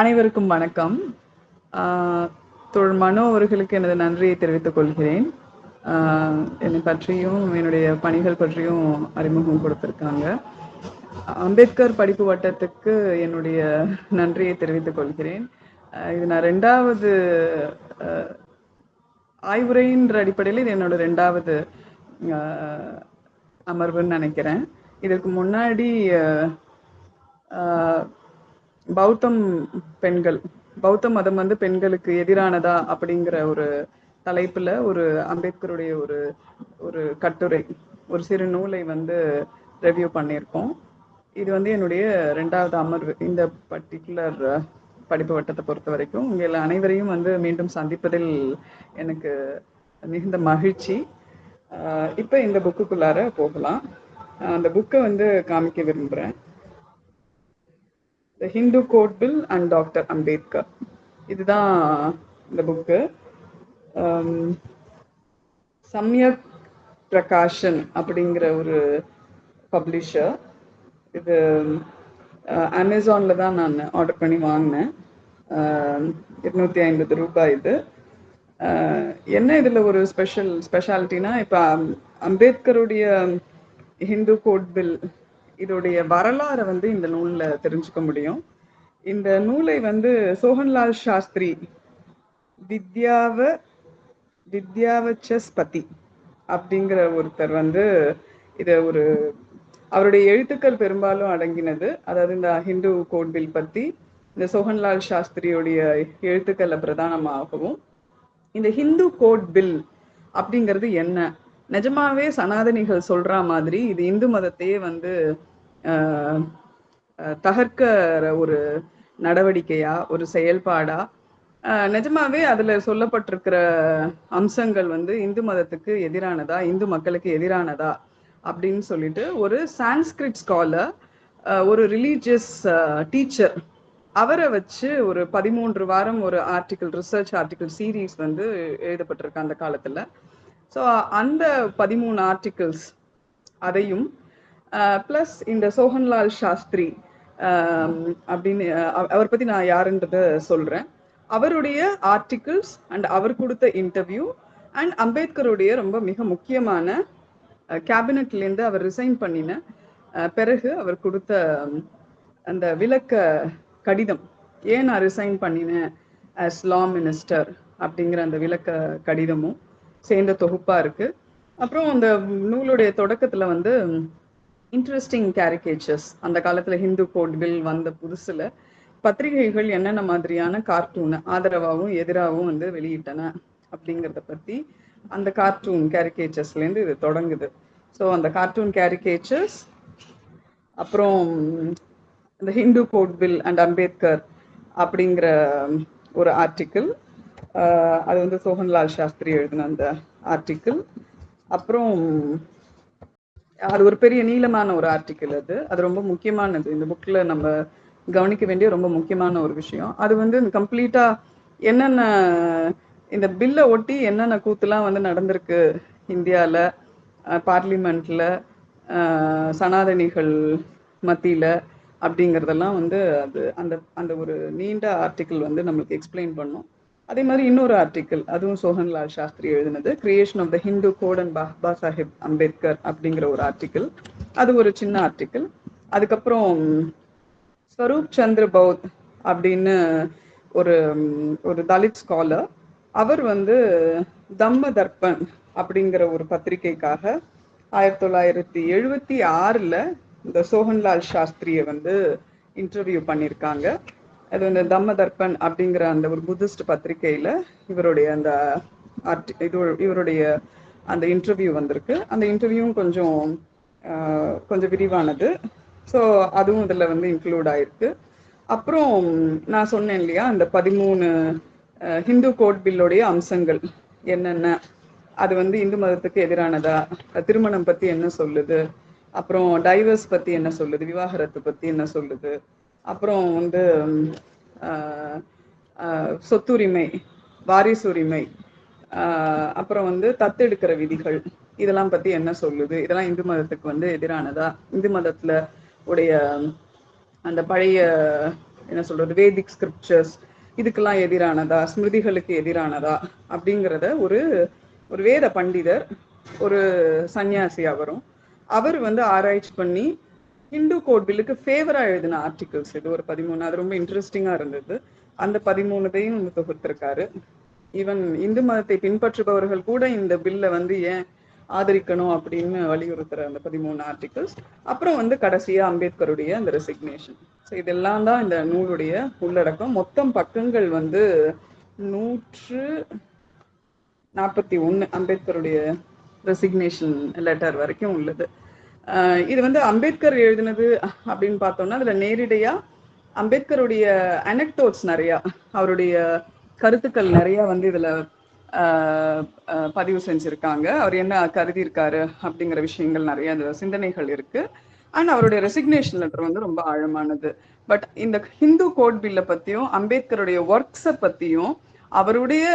அனைவருக்கும் வணக்கம். ஆஹ் தோழர் மனோ அவர்களுக்கு எனது நன்றியை தெரிவித்துக் கொள்கிறேன். என்னை பற்றியும் என்னுடைய பணிகள் பற்றியும் அறிமுகம் கொடுத்திருக்காங்க. அம்பேத்கர் படிப்பு வட்டத்துக்கு என்னுடைய நன்றியை தெரிவித்துக் கொள்கிறேன். இது நான் 2வது ஆய்வுரைன்ற அடிப்படையில் இது என்னோட 2வது அமர்வுன்னு நினைக்கிறேன். இதற்கு முன்னாடி பௌத்தம் பெண்கள், பௌத்த மதம் வந்து பெண்களுக்கு எதிரானதா அப்படிங்கிற ஒரு தலைப்புல ஒரு அம்பேத்கருடைய ஒரு ஒரு கட்டுரை, ஒரு சிறு நூலை வந்து ரெவ்யூ பண்ணியிருக்கோம். இது வந்து என்னுடைய 2வது அமர்வு இந்த பர்டிகுலர் படிப்பு வட்டத்தை பொறுத்த வரைக்கும். உங்கள் அனைவரையும் வந்து மீண்டும் சந்திப்பதில் எனக்கு மிகுந்த மகிழ்ச்சி. இப்போ இந்த புக்குக்குள்ளார போகலாம். அந்த புக்கை வந்து காமிக்க விரும்புகிறேன். The Hindu code bill and doctor Ambedkar, இதுதான் இந்த புக்கு. சம்யக் பிரகாஷன் அப்படிங்கிற ஒரு பப்ளிஷர். இது அமேசானில் தான் நான் ஆர்டர் பண்ணி வாங்கினேன். 250 ரூபாய் இது. என்ன இதில் ஒரு ஸ்பெஷாலிட்டினா, இப்போ அம்பேத்கருடைய ஹிந்து கோட் பில் இதோடைய வரலாறை வந்து இந்த நூலில் தெரிஞ்சுக்க முடியும். இந்த நூலை வந்து சோஹன்லால் சாஸ்திரி வித்யாவச்சஸ்பதி அப்படிங்கிற ஒருத்தர் வந்து இதை அவருடைய எழுத்துக்கள் பெரும்பாலும் அடங்கினது. அதாவது இந்த ஹிந்து கோட் பில் பற்றி இந்த சோஹன்லால் சாஸ்திரியோடைய எழுத்துக்களை பிரதானமாகவும், இந்த ஹிந்து கோட் பில் அப்படிங்கிறது என்ன, நிஜமாவே சனாதனிகள் சொல்ற மாதிரி இது இந்து மதத்தையே வந்து தகர்க்கிற ஒரு நடவடிக்கையா, ஒரு செயல்பாடா, நிஜமாவே அதுல சொல்லப்பட்டிருக்கிற அம்சங்கள் வந்து இந்து மதத்துக்கு எதிரானதா, இந்து மக்களுக்கு எதிரானதா அப்படின்னு சொல்லிட்டு ஒரு சான்ஸ்கிரிட் ஸ்காலர், ஒரு ரிலீஜியஸ் டீச்சர், அவரை வச்சு ஒரு 13 வாரம் ஒரு ரிசர்ச் ஆர்டிக்கிள் சீரீஸ் வந்து எழுதப்பட்டிருக்கு அந்த காலத்துல. ஸோ அந்த 13 ஆர்டிகிள்ஸ் அதையும் பிளஸ் இந்த சோஹன்லால் சாஸ்திரி அப்படின்னு அவர் பத்தி நான் யாருன்றத சொல்றேன். அவருடைய ஆர்டிகிள்ஸ் அண்ட் அவர் கொடுத்த இன்டர்வியூ அண்ட் அம்பேத்கருடைய ரொம்ப மிக முக்கியமான கேபினட்லேருந்து அவர் ரிசைன் பண்ணின பிறகு அவர் கொடுத்த அந்த விளக்க கடிதம், ஏன் நான் ரிசைன் பண்ணினேன் ஆஸ் லா மினிஸ்டர் அப்படிங்கிற அந்த விளக்க கடிதமும் சேர்ந்த தொகுப்பா இருக்கு. அப்புறம் அந்த நூலுடைய தொடக்கத்துல வந்து இன்ட்ரெஸ்டிங் கேரிகேச்சர்ஸ், அந்த காலத்துல ஹிந்து கோட் பில் வந்த புதுசுல பத்திரிகைகள் என்னென்ன மாதிரியான கார்ட்டூன் ஆதரவாகவும் எதிராகவும் வந்து வெளியிட்டன அப்படிங்கிறத பத்தி அந்த கார்ட்டூன் கேரிகேச்சர்ஸ்லேருந்து இது தொடங்குது. ஸோ அந்த கார்ட்டூன் கேரிகேச்சர்ஸ், அப்புறம் இந்த Hindu code bill and Ambedkar அப்படிங்கிற ஒரு ஆர்டிக்கிள், அது வந்து சோஹன்லால் சாஸ்திரி எழுதின அந்த ஆர்டிக்கிள். அப்புறம் அது ஒரு பெரிய நீளமான ஒரு ஆர்டிக்கிள். அது ரொம்ப முக்கியமானது, இந்த புக்கில் நம்ம கவனிக்க வேண்டிய ரொம்ப முக்கியமான ஒரு விஷயம். அது வந்து கம்ப்ளீட்டா என்னென்ன இந்த பில்லை ஒட்டி என்னென்ன கூத்துலாம் வந்து நடந்திருக்கு இந்தியாவில், பார்லிமெண்ட்ல, சனாதனிகள் மத்தியில் அப்படிங்கிறதெல்லாம் வந்து அது அந்த அந்த ஒரு நீண்ட ஆர்டிக்கிள் வந்து நம்மளுக்கு எக்ஸ்பிளைன் பண்ணும். அதே மாதிரி இன்னொரு ஆர்டிக்கிள், அதுவும் சோஹன்லால் சாஸ்திரி எழுதினது, creation of the Hindu code and Baba Sahib Ambedkar அப்படிங்கிற ஒரு ஆர்டிக்கிள். அது ஒரு சின்ன ஆர்டிக்கிள். அதுக்கப்புறம் ஸ்வரூப் சந்திர பௌத் அப்படின்னு ஒரு ஒரு தலித் ஸ்காலர், அவர் வந்து தம்ம தர்ப்பன் அப்படிங்கிற ஒரு பத்திரிகைக்காக 1976 இந்த சோஹன்லால் சாஸ்திரியை வந்து இன்டர்வியூ பண்ணியிருக்காங்க. அது வந்து தம்ம தர்ப்பன் அப்படிங்கிற அந்த ஒரு புத்திஸ்ட் பத்திரிகையில இவருடைய அந்த இவருடைய அந்த இன்டர்வியூ வந்திருக்கு. அந்த இன்டர்வியூவும் கொஞ்சம் விரிவானது. ஸோ அதுவும் இதில் வந்து இன்க்ளூட் ஆயிருக்கு. அப்புறம் நான் சொன்னேன் இல்லையா, அந்த 13 ஹிந்து கோட் பில்லுடைய அம்சங்கள் என்னென்ன, அது வந்து இந்து மதத்துக்கு எதிரானதா, திருமணம் பற்றி என்ன சொல்லுது, அப்புறம் டைவர்ஸ் பற்றி என்ன சொல்லுது, விவாகரத்து பற்றி என்ன சொல்லுது, அப்புறம் வந்து சொத்துரிமை, வாரிசுரிமை, அப்புறம் வந்து தத்தெடுக்கிற விதிகள், இதெல்லாம் பற்றி என்ன சொல்லுது, இதெல்லாம் இந்து மதத்துக்கு வந்து எதிரானதா, இந்து மதத்தில் உடைய அந்த பழைய என்ன சொல்றது, வேதிக் ஸ்கிரிப்சர்ஸ் இதுக்கெல்லாம் எதிரானதா, ஸ்மிருதிகளுக்கு எதிரானதா அப்படிங்கிறத ஒரு ஒரு வேத பண்டிதர், ஒரு சன்னியாசி அவரும், அவர் வந்து ஆராய்ச்சி பண்ணி ஹிந்து கோட் பில்லுக்கு ஃபேவரா எழுதின ஆர்டிகல்ஸ் இது ஒரு 13. அது ரொம்ப இன்ட்ரெஸ்டிங்கா இருந்தது. அந்த 13தையும் வந்து தொகுத்திருக்காரு. ஈவன் இந்து மதத்தை பின்பற்றுபவர்கள் கூட இந்த பில்லை வந்து ஏன் ஆதரிக்கணும் அப்படின்னு வலியுறுத்துற அந்த 13 ஆர்டிகல்ஸ். அப்புறம் வந்து கடைசியா அம்பேத்கருடைய அந்த ரெசிக்னேஷன். ஸோ இதெல்லாம் தான் இந்த நூலுடைய உள்ளடக்கம். மொத்தம் பக்கங்கள் வந்து 141 அம்பேத்கருடைய ரெசிக்னேஷன் லெட்டர் வரைக்கும் உள்ளது. இது வந்து அம்பேத்கர் எழுதினது அப்படின்னு பார்த்தோம்னா அதுல நேரடியா அம்பேத்கருடைய அனெக்டோட்ஸ் நிறைய, அவருடைய கருத்துக்கள் நிறைய வந்து இதுல பதிவு செஞ்சிருக்காங்க. அவர் என்ன கருதி இருக்காரு அப்படிங்கிற விஷயங்கள் நிறைய சிந்தனைகள் இருக்கு. அண்ட் அவருடைய ரெசிக்னேஷன் லெட்டர் வந்து ரொம்ப ஆழமானது. பட் இந்த ஹிந்து கோட் பில்ல பத்தியும் அம்பேத்கருடைய ஒர்க்ஸை பத்தியும் அவருடைய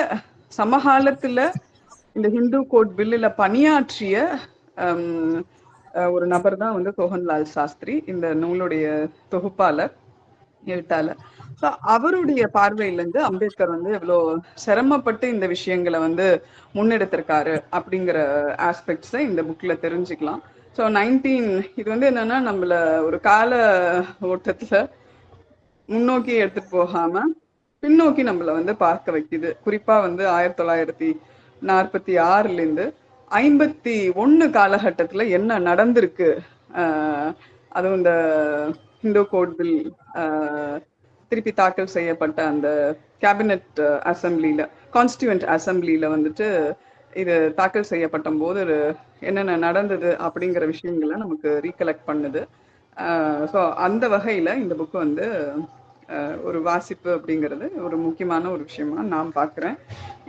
சமகாலத்துல இந்த ஹிந்து கோட் பில்லுல பணியாற்றிய ஒரு நபர் தான் வந்து சோஹன்லால் சாஸ்திரி, இந்த நூலுடைய தொகுப்பாளர், எழுத்தாளர். அவருடைய பார்வையில இருந்து அம்பேத்கர் வந்து எவ்வளவு சிரமப்பட்டு இந்த விஷயங்களை வந்து முன்னெடுத்திருக்காரு அப்படிங்கிற ஆஸ்பெக்ட்ஸை இந்த புக்ல தெரிஞ்சுக்கலாம். ஸோ இது வந்து என்னன்னா நம்மள ஒரு கால ஓட்டத்துல முன்னோக்கி எடுத்துட்டு போகாம பின்னோக்கி நம்மள வந்து பார்க்க வைக்குது. குறிப்பா வந்து 1946 இருந்து 51 காலகட்டத்துல என்ன நடந்திருக்கு, அதுவும் இந்த ஹிந்து கோட் பில் திருப்பி தாக்கல் செய்யப்பட்ட அந்த கேபினட் அசம்பிளில, கான்ஸ்டியூவன்ட் அசம்பிளில வந்துட்டு இது தாக்கல் செய்யப்பட்ட போது என்னென்ன நடந்தது அப்படிங்கிற விஷயங்களை நமக்கு ரீகலெக்ட் பண்ணுது. ஸோ அந்த வகையில இந்த புக்கு வந்து ஒரு வாசிப்பு அப்படிங்கிறது ஒரு முக்கியமான ஒரு விஷயமா நான் பார்க்குறேன்.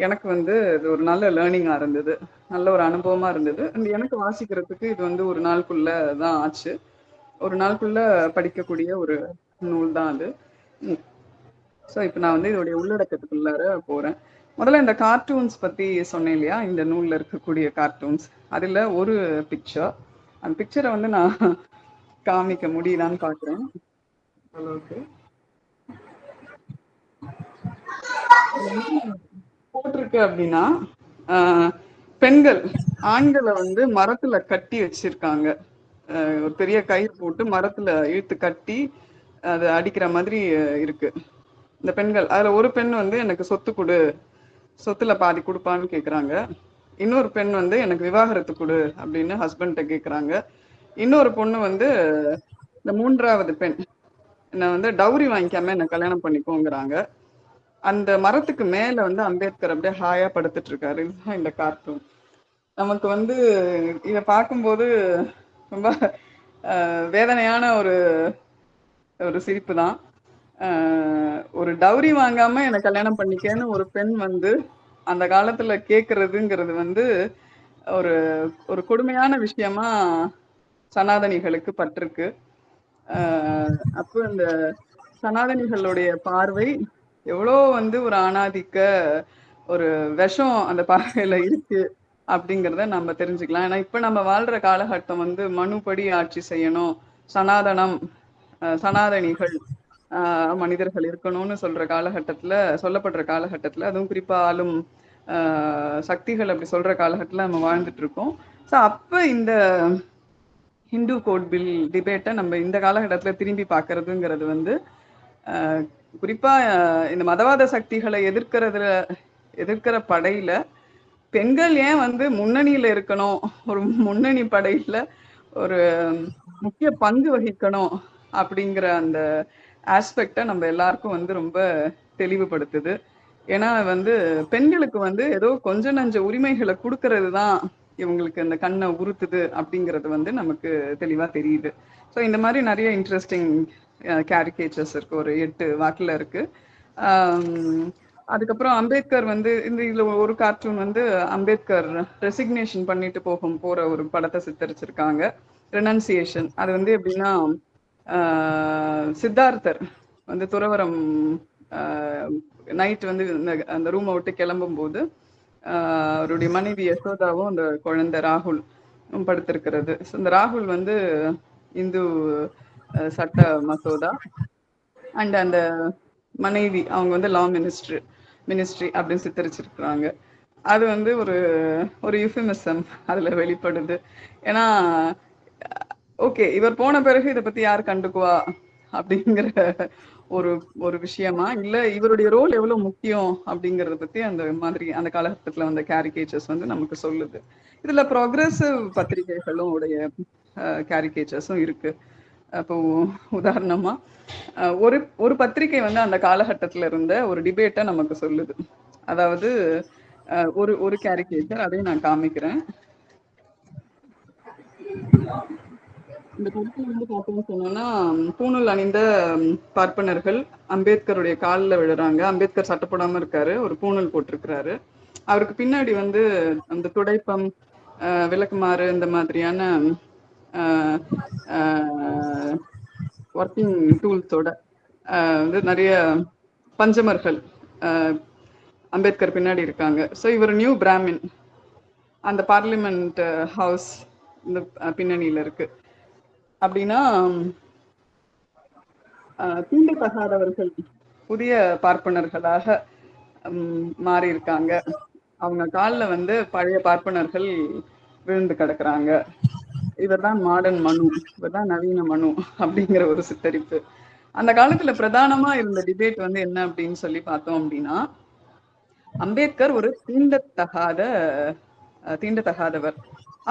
எனக்கு வந்து இது ஒரு நல்ல லேர்னிங்கா இருந்தது, நல்ல ஒரு அனுபவமா இருந்தது. எனக்கு வாசிக்கிறதுக்கு இது வந்து ஒரு நாளுக்குள்ள தான் ஆச்சு. ஒரு நாளுக்குள்ள படிக்கக்கூடிய ஒரு நூல் தான் அது. ஸோ இப்போ நான் வந்து இதோடைய உள்ளடக்கத்துக்குள்ளார போறேன். முதல்ல இந்த கார்ட்டூன்ஸ் பத்தி சொன்னேன் இல்லையா, இந்த நூல்ல இருக்கக்கூடிய கார்ட்டூன்ஸ். அதுல ஒரு பிக்சர், அந்த பிக்சரை வந்து நான் காமிக்க முடியுதான்னு பாக்குறேன். போட்டிருக்கு அப்படின்னா பெண்கள் ஆண்களை வந்து மரத்துல கட்டி வச்சிருக்காங்க. ஒரு பெரிய கயிறு போட்டு மரத்துல இழுத்து கட்டி அதை அடிக்கிற மாதிரி இருக்கு. இந்த பெண்கள், அதுல ஒரு பெண் வந்து எனக்கு சொத்து கொடு, சொத்துல பாதி கொடுப்பான்னு கேக்குறாங்க. இன்னொரு பெண் வந்து எனக்கு விவாகரத்து கொடு அப்படின்னு ஹஸ்பண்ட கேக்குறாங்க. இன்னொரு பொண்ணு வந்து, இந்த மூன்றாவது பெண், என்ன வந்து டவுரி வாங்கிக்காம என்ன கல்யாணம் பண்ணிக்கோங்கிறாங்க. அந்த மரத்துக்கு மேல வந்து அம்பேத்கர் அப்படியே ஹாயா படுத்துட்டு இருக்காரு. இதுதான் இந்த கார்ட்டூன். நமக்கு வந்து இத பார்க்கும்போது ரொம்ப வேதனையான ஒரு ஒரு சிரிப்பு தான். ஒரு டவுரி வாங்காம என்ன கல்யாணம் பண்ணிக்கன்னு ஒரு பெண் வந்து அந்த காலத்துல கேக்குறதுங்கிறது வந்து ஒரு ஒரு கொடுமையான விஷயமா சனாதனிகளுக்கு பட்டிருக்கு. அப்போ இந்த சனாதனிகளுடைய பார்வை எவ்வளோ வந்து ஒரு ஆணாதிக்க ஒரு விஷம் அந்த பார்வையில இருக்கு அப்படிங்கிறத நம்ம தெரிஞ்சுக்கலாம். ஏன்னா இப்ப நம்ம வாழ்ற காலகட்டம் வந்து மனுப்படி ஆட்சி செய்யணும், சனாதனம், சனாதனிகள் மனிதர்கள் இருக்கணும்னு சொல்ற காலகட்டத்துல, சொல்லப்படுற காலகட்டத்துல, அதுவும் குறிப்பா ஆளும் சக்திகள் அப்படி சொல்ற காலகட்டத்துல நம்ம வாழ்ந்துட்டு இருக்கோம். ஸோ அப்ப இந்த ஹிந்து கோட் பில் டிபேட்டை நம்ம இந்த காலகட்டத்துல திரும்பி பார்க்கறதுங்கிறது வந்து குறிப்பா இந்த மதவாத சக்திகளை எதிர்க்கிற படையில பெண்கள் ஏன் வந்து முன்னணியில இருக்கணும், ஒரு முன்னணி படையில ஒரு முக்கிய பங்கு வகிக்கணும் அப்படிங்கிற அந்த ஆஸ்பெக்டை நம்ம எல்லாருக்கும் வந்து ரொம்ப தெளிவுபடுத்துது. ஏன்னா வந்து பெண்களுக்கு வந்து ஏதோ கொஞ்ச நஞ்ச உரிமைகளை கொடுக்கறது தான் இவங்களுக்கு அந்த கண்ணை உறுத்துது அப்படிங்கிறது வந்து நமக்கு தெளிவா தெரியுது. ஸோ இந்த மாதிரி நிறைய இன்ட்ரெஸ்டிங் கேரிகேச்சர்ஸ் இருக்கு, ஒரு 8 வாக்குல இருக்கு. அதுக்கப்புறம் அம்பேத்கர் வந்து இதுல ஒரு கார்ட்டூன் வந்து அம்பேத்கர் ரெசிக்னேஷன் பண்ணிட்டு போற ஒரு படத்தை சித்தரிச்சிருக்காங்க, ரெனன்சியேஷன். அது வந்து எப்படின்னா சித்தார்த்தர் வந்து துறவரம் நைட் வந்து அந்த ரூமை விட்டு கிளம்பும் போது அவருடைய மனைவி யசோதாவும் அந்த குழந்தை ராகுல் படுத்திருக்கிறது. இந்த ராகுல் வந்து இந்து சட்ட மசோதா அண்ட் அந்த மனைவி அவங்க வந்து லா மினிஸ்ட்ரி அப்படின்னு சித்தரிச்சிருக்கிறாங்க. அது வந்து ஒரு ஒரு யுஃபிமிசம் அதுல வெளிப்படுது. ஏன்னா ஓகே இவர் போன பிறகு இதை பத்தி யார் கண்டுக்குவா அப்படிங்கிற ஒரு ஒரு விஷயமா, இல்ல இவருடைய ரோல் எவ்வளவு முக்கியம் அப்படிங்கறத பத்தி அந்த மாதிரி அந்த காலகட்டத்துல வந்த கேரிகேச்சர்ஸ் வந்து நமக்கு சொல்லுது. இதுல ப்ரோக்ரசிவ் பத்திரிகைகளும் உடைய கேரிகேச்சர்ஸும் இருக்கு. அப்போ உதாரணமா ஒரு ஒரு பத்திரிகை வந்து அந்த காலகட்டத்துல இருந்த ஒரு டிபேட்டை நமக்கு சொல்லுது. அதாவது ஒரு ஒரு கேரிகேச்சர் அதையும் நான் காமிக்கிறேன். இந்த படத்துல வந்து பார்த்தோம்னு சொன்னோம்னா, பூணூல் அணிந்த பார்ப்பனர்கள் அம்பேத்கருடைய காலில் விழுறாங்க. அம்பேத்கர் சட்டப்படாம இருக்காரு, ஒரு பூணூல் போட்டிருக்கிறாரு. அவருக்கு பின்னாடி வந்து அந்த துடைப்பம், விளக்குமாறு இந்த மாதிரியான ஒர்க்கிங் டூல்ஸோட வந்து நிறைய பஞ்சமர்கள் அம்பேத்கர் பின்னாடி இருக்காங்க. ஸோ இவர் நியூ பிராமின், அந்த பார்லிமெண்ட் ஹவுஸ் இந்த பின்னணியில இருக்கு. அப்படின்னா தீண்டத்தகாதவர்கள் புதிய பார்ப்பனர்களாக மாறி இருக்காங்க. அவங்க காலில் வந்து பழைய பார்ப்பனர்கள் விழுந்து கிடக்குறாங்க. இவர்தான் மாடர்ன் மனு, இவர்தான் நவீன மனு அப்படிங்கிற ஒரு சித்தரிப்பு. அந்த காலத்துல பிரதானமா இருந்த டிபேட் வந்து என்ன அப்படின்னு சொல்லி பார்த்தோம் அப்படின்னா, அம்பேத்கர் ஒரு தீண்டத்தகாதவர்.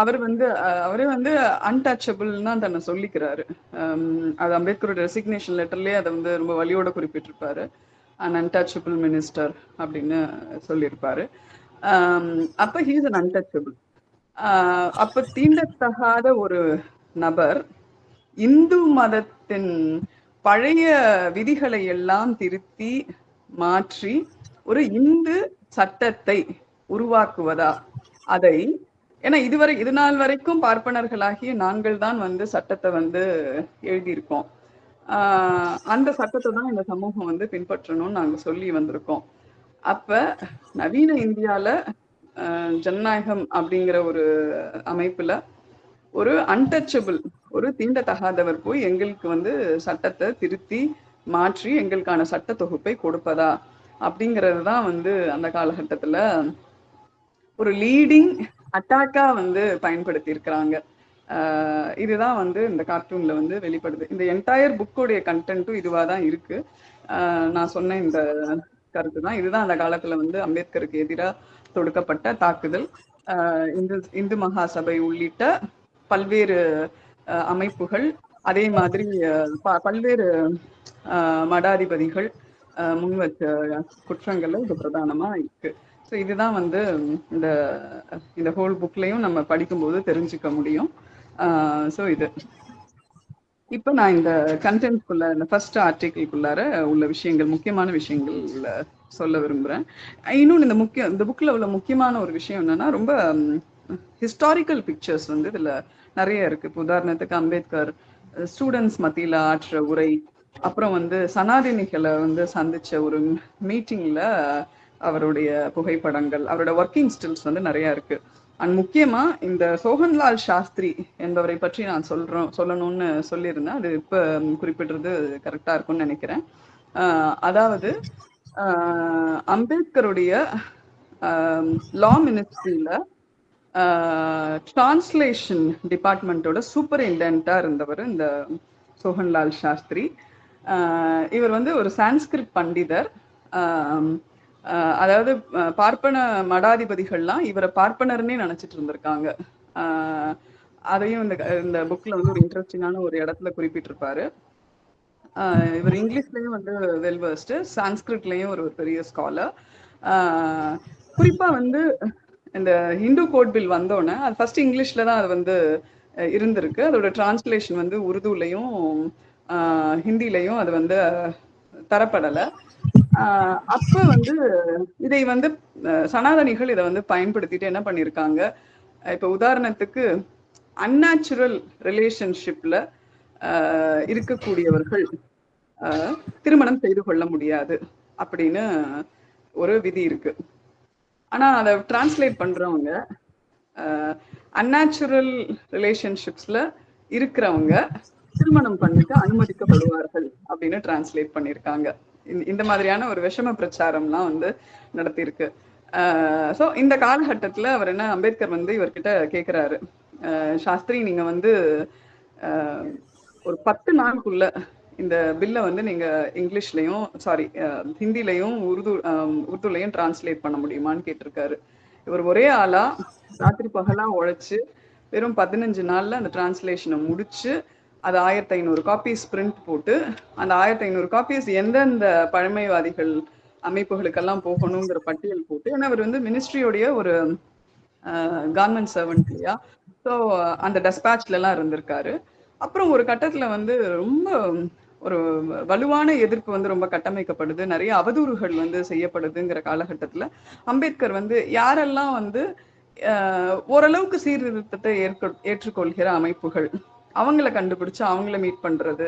அவர் வந்து அவரே வந்து அன்டச்சபிள்னு தான் தன்னை சொல்லிக்கிறாரு. அது அம்பேத்கரோட ரெசிக்னேஷன் லெட்டர்லயே அதை வந்து ரொம்ப வலியோட குறிப்பிட்டிருப்பாரு. அன் அன்டச்சபிள் மினிஸ்டர் அப்படின்னு சொல்லியிருப்பாரு. அப்ப ஹீஸ் அன் அன்டச்சபிள். அப்ப தீண்டத்தகாத ஒரு நபர் இந்து மதத்தின் பழைய விதிகளை எல்லாம் திருத்தி மாற்றி ஒரு இந்து சட்டத்தை உருவாக்குவதா, அதை ஏன்னா இது நாள் வரைக்கும் பார்ப்பனர்களாகிய நாங்கள் தான் வந்து சட்டத்தை வந்து எழுதியிருக்கோம். அந்த சட்டத்தை தான் இந்த சமூகம் வந்து பின்பற்றணும்னு நாங்க சொல்லி வந்திருக்கோம். அப்ப நவீன இந்தியால ஜனநாயகம் அப்படிங்கிற ஒரு அமைப்புல ஒரு அன்டச்சபிள், ஒரு தீண்டத்தகாதவர் போய் எங்களுக்கு வந்து சட்டத்தை திருத்தி மாற்றி எங்களுக்கான சட்ட தொகுப்பை கொடுப்பதா அப்படிங்கிறது தான் வந்து அந்த காலகட்டத்துல ஒரு லீடிங் அட்டாக்கா வந்து பயன்படுத்தி இருக்கிறாங்க. இதுதான் வந்து இந்த கார்ட்டூன்ல வந்து வெளிப்படுது. இந்த என்டையர் புக்கோடைய கண்டென்ட்டும் இதுவா தான் இருக்கு. நான் சொன்ன இந்த கருத்து தான். இதுதான் அந்த காலத்துல வந்து அம்பேத்கருக்கு எதிராக தொடுக்கப்பட்ட தாக்குதல். இந்து மகாசபை உள்ளிட்ட பல்வேறு அமைப்புகள், அதே மாதிரி பல்வேறு மடாதிபதிகள் முன்வச்ச குற்றங்கள்ல இது பிரதானமா இருக்கு. ஸோ இதுதான் வந்து இந்த ஹோல் புக்லையும் நம்ம படிக்கும்போது தெரிஞ்சுக்க முடியும். ஸோ இது இப்போ நான் இந்த கண்டென்ட்குள்ள இந்த ஃபர்ஸ்ட் ஆர்டிக்கிள்குள்ளார உள்ள விஷயங்கள், முக்கியமான விஷயங்கள் சொல்ல விரும்புகிறேன். இன்னொன்று இந்த புக்கில் உள்ள முக்கியமான ஒரு விஷயம் என்னன்னா, ரொம்ப ஹிஸ்டாரிக்கல் பிக்சர்ஸ் வந்து இதில் நிறைய இருக்கு. இப்போ உதாரணத்துக்கு அம்பேத்கர் ஸ்டூடெண்ட்ஸ் மத்தியில் ஆற்ற உரை, அப்புறம் வந்து சனாதினிகளை வந்து சந்திச்ச ஒரு மீட்டிங்ல அவருடைய புகைப்படங்கள், அவரோட ஒர்க்கிங் ஸ்டில்ஸ் வந்து நிறைய இருக்கு. அண்ட் முக்கியமா இந்த சோஹன்லால் சாஸ்திரி என்பவரை பற்றி நான் சொல்லணும்னு சொல்லியிருந்தேன். அது இப்ப குறிப்பிடுறது கரெக்டா இருக்கும்னு நினைக்கிறேன். அதாவது அம்பேத்கருடைய லா மினிஸ்ட்ரியில டிரான்ஸ்லேஷன் டிபார்ட்மெண்ட்டோட சூப்பரிண்டென்டா இருந்தவர் இந்த சோஹன்லால் சாஸ்திரி. இவர் வந்து ஒரு சான்ஸ்கிரிட் பண்டிதர். அதாவது பார்ப்பன மடாதிபதிகள்லாம் இவரை பார்ப்பனர்னே நினைச்சிட்டு இருந்திருக்காங்க. அதையும் இந்த புக்ல வந்து ஒரு இன்ட்ரெஸ்டிங்கான ஒரு இடத்துல குறிப்பிட்டிருப்பாரு. இவர் இங்கிலீஷ்லயும் வந்து வெல்வர்ஸ்டு, சான்ஸ்கிரிட்லயும் ஒரு பெரிய ஸ்காலர். குறிப்பா வந்து இந்த ஹிந்து கோட் பில் வந்தோடனே அது ஃபர்ஸ்ட் இங்கிலீஷ்ல தான் அது வந்து இருந்திருக்கு. அதோட டிரான்ஸ்லேஷன் வந்து உருதுலையும் ஹிந்திலையும் அது வந்து தரப்படலை. அப்ப வந்து இதை வந்து சனாதனிகள் இதை வந்து பயன்படுத்திட்டு என்ன பண்ணிருக்காங்க, இப்ப உதாரணத்துக்கு அன்நேச்சுரல் ரிலேஷன்ஷிப்ல இருக்கக்கூடியவர்கள் திருமணம் செய்து கொள்ள முடியாது அப்படின்னு ஒரு விதி இருக்கு. ஆனா அதை டிரான்ஸ்லேட் பண்றவங்க அன்நேச்சுரல் ரிலேஷன்ஷிப்ஸ்ல இருக்கிறவங்க திருமணம் பண்ணிக்க அனுமதிக்கப்படுவார்கள் அப்படின்னு டிரான்ஸ்லேட் பண்ணியிருக்காங்க. இந்த மாதிரியான ஒரு விஷம பிரச்சாரம்லாம் வந்து நடத்தியிருக்கு. ஸோ இந்த காலகட்டத்துல அவர் என்ன, அம்பேத்கர் வந்து இவர்கிட்ட கேட்கிறாரு, சாஸ்திரி நீங்க வந்து ஒரு 10 நாளுக்குள்ள இந்த பில்லை வந்து நீங்க இங்கிலீஷ்லயும் ஹிந்திலையும் உருதுலையும் டிரான்ஸ்லேட் பண்ண முடியுமான்னு கேட்டிருக்காரு. இவர் ஒரே ஆளா ராத்திரி பகலா உழைச்சு வெறும் 15 நாள்ல அந்த டிரான்ஸ்லேஷனை முடிச்சு அது 1500 காப்பீஸ் பிரிண்ட் போட்டு அந்த 1500 காப்பீஸ் எந்தெந்த பழமைவாதிகள் அமைப்புகளுக்கெல்லாம் போகணுங்கிற பட்டியல் போட்டு, ஏன்னா அவர் வந்து மினிஸ்ட்ரியோடைய ஒரு கவர்மெண்ட் சர்வெண்ட் இல்லையா, ஸோ அந்த டெஸ்பேட்ச்ல எல்லாம் இருந்திருக்காரு. அப்புறம் ஒரு கட்டத்துல வந்து ரொம்ப ஒரு வலுவான எதிர்ப்பு வந்து ரொம்ப கட்டமைக்கப்படுது, நிறைய அவதூறுகள் வந்து செய்யப்படுதுங்கிற காலகட்டத்துல அம்பேத்கர் வந்து யாரெல்லாம் வந்து ஓரளவுக்கு சீர்திருத்தத்தை ஏற்றுக்கொள்கிற அமைப்புகள் அவங்கள கண்டுபிடிச்சு அவங்கள மீட் பண்றது.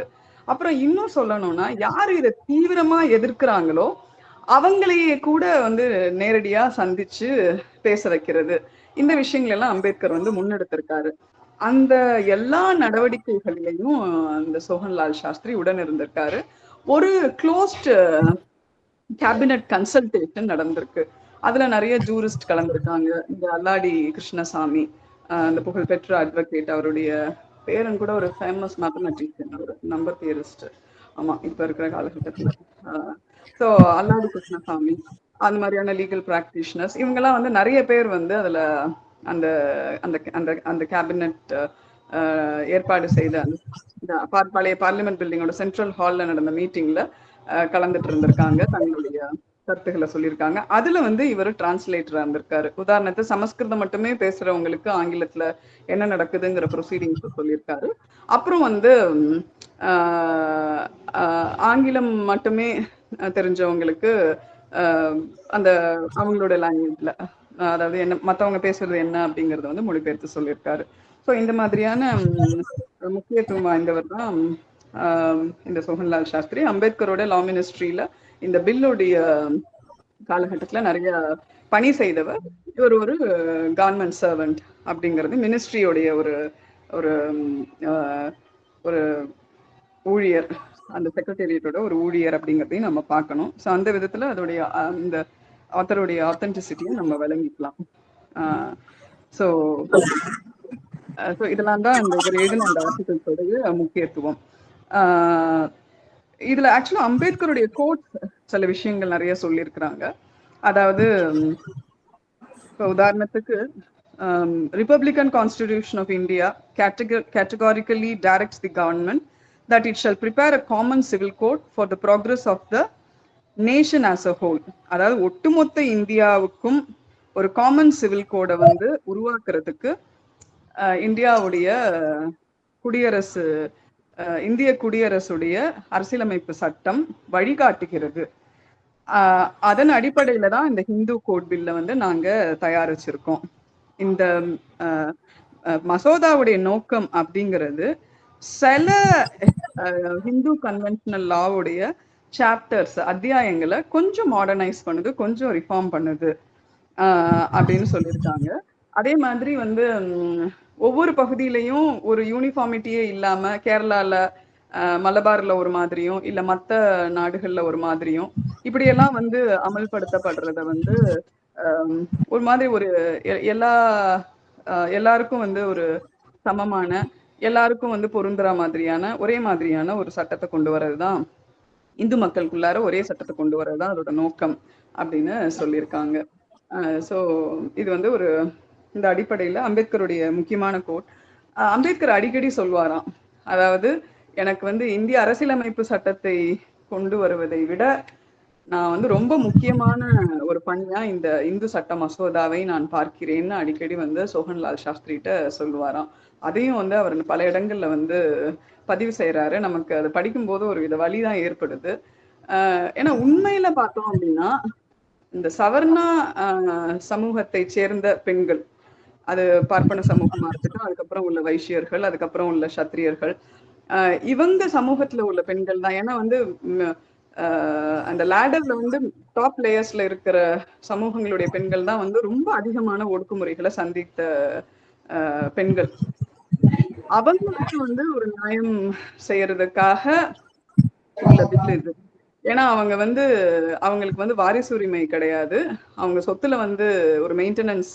அப்புறம் இன்னும் சொல்லணும்னா யாரு இதை தீவிரமா எதிர்க்கிறாங்களோ அவங்களையே கூட வந்து நேரடியா சந்திச்சு பேச வைக்கிறது. இந்த விஷயங்கள் எல்லாம் அம்பேத்கர் வந்து முன்னெடுத்திருக்காரு. அந்த எல்லா நடவடிக்கைகளிலையும் அந்த சோகன்லால் சாஸ்திரி உடன் இருந்திருக்காரு. ஒரு க்ளோஸ்ட் கேபினட் கன்சல்டேஷன் நடந்திருக்கு. அதுல நிறைய ஜூரிஸ்ட் கலந்துருக்காங்க. இந்த அல்லாடி கிருஷ்ணசாமி, அந்த புகழ்பெற்ற அட்வொகேட், அவருடைய பேரன் கூட ஒரு ஃபேமஸ் மேத்தமெட்டிஷியன், ஒரு நம்பர் தியரிஸ்ட். ஆமா, இப்ப இருக்கிற காலகட்டத்துல. ஸோ அல்லாடி கிருஷ்ணசாமி, அந்த மாதிரியான லீகல் பிராக்டிஷனர்ஸ், இவங்கெல்லாம் வந்து நிறைய பேர் வந்து அதுல அந்த அந்த அந்த அந்த கேபினட் ஏற்பாடு செய்த பழைய பார்லிமெண்ட் பில்டிங்கோட சென்ட்ரல் ஹால்ல நடந்த மீட்டிங்ல கலந்துட்டு இருந்திருக்காங்க, தங்களுடைய கருத்துக்களை சொல்லியிருக்காங்க. அதுல வந்து இவர் டிரான்ஸ்லேட்டரா இருந்திருக்காரு. உதாரணத்துக்கு சமஸ்கிருதம் மட்டுமே பேசுறவங்களுக்கு ஆங்கிலத்துல என்ன நடக்குதுங்கிற ப்ரொசீடிங்ஸ் சொல்லியிருக்காரு. அப்புறம் வந்து ஆங்கிலம் மட்டுமே தெரிஞ்சவங்களுக்கு அந்த அவங்களோட லாங்குவேஜ்ல, அதாவது என்ன மற்றவங்க பேசுறது என்ன அப்படிங்கறத வந்து மொழிபெயர்த்து சொல்லியிருக்காரு. ஸோ இந்த மாதிரியான முக்கியத்துவம் வாய்ந்தவர் தான் இந்த சோகன்லால் சாஸ்திரி. அம்பேத்கரோட லா மினிஸ்ட்ரியில இந்த பில்லுடைய காலகட்டத்துல நிறைய பணி செய்தவர். இவர் ஒரு கவர்மெண்ட் சர்வெண்ட் அப்படிங்கிறது மினிஸ்ட்ரியோடைய ஒரு ஒரு ஒரு ஊழியர், அந்த செக்ரட்டேரியட்டோட ஒரு ஊழியர் அப்படிங்கிறதையும் நம்ம பார்க்கணும். ஸோ அந்த விதத்துல அதோடைய இந்த ஆத்தருடைய ஆத்தென்டிசிட்டியை நம்ம விளங்கிக்கலாம். ஸோ இதெல்லாம் தான் இந்த இவர் எழுதின அந்த ஆர்டிகல்ஸோடைய முக்கியத்துவம். இதுல ஆக்சுவலா அம்பேத்கருடைய கோட்ஸ் சில விஷயங்கள் நிறைய சொல்லியிருக்கிறாங்க. அதாவது இப்போ உதாரணத்துக்கு republican constitution of India categorically directs the government that it shall prepare a common civil code for the progress of the nation as a whole. அதாவது ஒட்டுமொத்த இந்தியாவுக்கும் ஒரு காமன் சிவில் கோடை வந்து உருவாக்குறதுக்கு இந்தியாவுடைய குடியரசு, இந்திய குடியரசுடைய அரசியலமைப்பு சட்டம் வழிகாட்டுகிறது. அதன் அடிப்படையில தான் இந்த ஹிந்து கோட் பில்ல வந்து நாங்க தயாரிச்சிருக்கோம். இந்த மசோதாவுடைய நோக்கம் அப்படிங்கிறது சில ஹிந்து கன்வென்ஷனல் லாவுடைய சாப்டர்ஸ், அத்தியாயங்களை கொஞ்சம் மாடர்னைஸ் பண்ணுது, கொஞ்சம் ரிஃபார்ம் பண்ணுது அப்படின்னு சொல்லியிருக்காங்க. அதே மாதிரி வந்து ஒவ்வொரு பகுதியிலையும் ஒரு யூனிஃபார்மிட்டியே இல்லாம கேரளால மலபார்ல ஒரு மாதிரியும் இல்ல மற்ற நாடுகள்ல ஒரு மாதிரியும் இப்படியெல்லாம் வந்து அமல்படுத்தப்படுறத வந்து ஒரு மாதிரி ஒரு எல்லாருக்கும் வந்து ஒரு சமமான, எல்லாருக்கும் வந்து பொருந்துற மாதிரியான ஒரே மாதிரியான ஒரு சட்டத்தை கொண்டு வர்றதுதான், இந்து மக்களுக்குள்ளார ஒரே சட்டத்தை கொண்டு வர்றதுதான் அதோட நோக்கம் அப்படின்னு சொல்லியிருக்காங்க. ஸோ இது வந்து ஒரு இந்த அடிப்படையில அம்பேத்கருடைய முக்கியமான கோட். அம்பேத்கர் அடிக்கடி சொல்வாராம், அதாவது எனக்கு வந்து இந்திய அரசியலமைப்பு சட்டத்தை கொண்டு வருவதை விட நான் வந்து ரொம்ப முக்கியமான ஒரு பணியா இந்த இந்து சட்ட மசோதாவை நான் பார்க்கிறேன்னு அடிக்கடி வந்து சோகன்லால் சாஸ்திரிகிட்ட சொல்லுவாராம். அதையும் வந்து அவர் பல இடங்கள்ல வந்து பதிவு செய்யறாரு. நமக்கு அதை படிக்கும்போது ஒரு வித வலிதான் ஏற்படுது. ஏன்னா உண்மையில பார்த்தோம் அப்படின்னா இந்த சவர்ணா சமூகத்தை சேர்ந்த பெண்கள், அது பார்ப்பன சமூகமா இருக்கட்டும், அதுக்கப்புறம் உள்ள வைசியர்கள், அதுக்கப்புறம் உள்ள சத்திரியர்கள், இவங்க சமூகத்துல உள்ள பெண்கள் தான். ஏன்னா வந்து அந்த லேடர்ல வந்து டாப் லேயர்ஸ்ல இருக்கிற சமூகங்களுடைய பெண்கள் தான் வந்து ரொம்ப அதிகமான ஒடுக்குமுறைகளை சந்தித்த பெண்கள். அவங்களுக்கு வந்து ஒரு நியாயம் செய்யறதுக்காக உள்ள பில் இது. ஏன்னா அவங்க வந்து அவங்களுக்கு வந்து வாரிசு உரிமை கிடையாது. அவங்க சொத்துல வந்து ஒரு மெயின்டெனன்ஸ்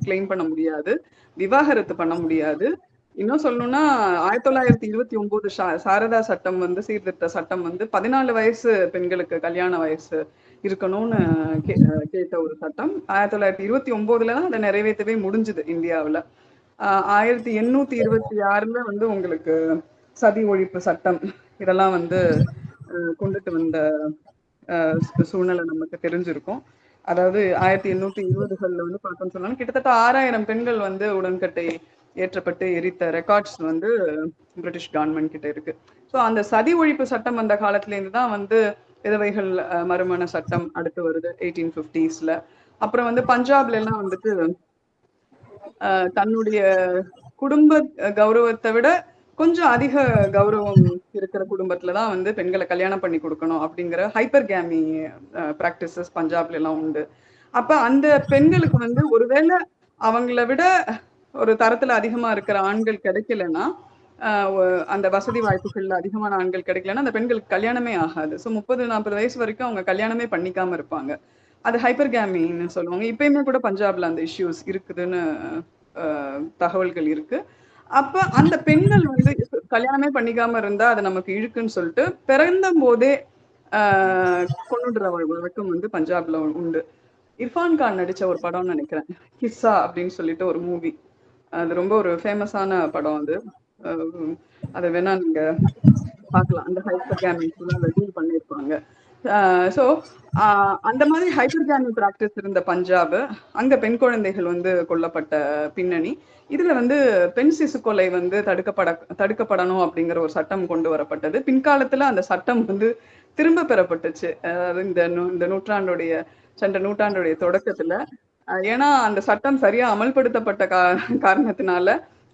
கிளைம் பண்ண முடியாது. விவாகரத்து பண்ண முடியாது. இன்னும் சொல்லணும்னா 1929 சாரதா சட்டம் வந்து சீர்திருத்த சட்டம் வந்து 14 வயசு பெண்களுக்கு கல்யாண வயசு இருக்கணும்னு கேட்ட ஒரு சட்டம். 1929ல தான் அதை நிறைவேற்றவே முடிஞ்சுது இந்தியாவுல. 1826ல வந்து உங்களுக்கு சதி ஒழிப்பு சட்டம் இதெல்லாம் வந்து கொண்டுட்டு வந்த சூழ்நிலை நமக்கு தெரிஞ்சிருக்கும். அதாவது 1820கள்ல வந்து பார்த்தோம்னு சொன்னாலும் கிட்டத்தட்ட 6000 பெண்கள் வந்து உடன்கட்டை ஏற்றப்பட்டு எரித்த ரெக்கார்ட்ஸ் வந்து பிரிட்டிஷ் கவர்மெண்ட் கிட்ட இருக்கு. ஸோ அந்த சதி ஒழிப்பு சட்டம் அந்த காலத்துல இருந்து தான் வந்து விதவைகள் மறுமண சட்டம் அடுத்து வருது 1850ஸ்ல. அப்புறம் வந்து பஞ்சாப்ல எல்லாம் வந்துட்டு தன்னுடைய குடும்ப கௌரவத்தை விட கொஞ்சம் அதிக கௌரவம் இருக்கிற குடும்பத்துலதான் வந்து பெண்களை கல்யாணம் பண்ணி கொடுக்கணும் அப்படிங்கிற ஹைப்பர் கேமி பிராக்டிசஸ் பஞ்சாப்ல எல்லாம் உண்டு. அப்ப அந்த பெண்களுக்கு வந்து ஒருவேளை அவங்கள விட ஒரு தரத்துல அதிகமா இருக்கிற ஆண்கள் கிடைக்கலன்னா அந்த வசதி வாய்ப்புகள்ல அதிகமான ஆண்கள் கிடைக்கலன்னா அந்த பெண்களுக்கு கல்யாணமே ஆகாது. ஸோ 30-40 வயசு வரைக்கும் அவங்க கல்யாணமே பண்ணிக்காம இருப்பாங்க. அது ஹைப்பர் கேமின்னு சொல்லுவாங்க. இப்பயுமே கூட பஞ்சாப்ல அந்த இஷ்யூஸ் இருக்குதுன்னு தகவல்கள் இருக்கு. அப்ப அந்த பெண்கள் வந்து கல்யாணமே பண்ணிக்காம இருந்தா அது நமக்கு இழுக்குன்னு சொல்லிட்டு பிறந்த போதே கொண்டுடுற வழக்கம் வந்து பஞ்சாப்ல உண்டு. இர்ஃபான் கான் நடிச்ச ஒரு படம்னு நினைக்கிறேன், கிஸ்ஸா அப்படின்னு சொல்லிட்டு ஒரு மூவி. அது ரொம்ப ஒரு ஃபேமஸான படம் அது. அதை வேணா நீங்க பார்க்கலாம். அந்த ஹைப்பர் கேமிங்ஸ் டீல் பண்ணியிருப்பாங்க. ஸோ அந்த மாதிரி ஹைப்பர் கேமி பிராக்டிஸ் இருந்த பஞ்சாப், அங்க பெண் குழந்தைகள் வந்து கொல்லப்பட்ட பின்னணி. இதுல வந்து பெண் சிசு கொலை வந்து தடுக்கப்படணும் அப்படிங்கிற ஒரு சட்டம் கொண்டு வரப்பட்டது. பின்காலத்துல அந்த சட்டம் வந்து திரும்ப பெறப்பட்டுச்சு. இந்த நூற்றாண்டுடைய சென்ற நூற்றாண்டுடைய தொடக்கத்துல. ஏன்னா அந்த சட்டம் சரியா அமல்படுத்தப்பட்ட காரணத்தினால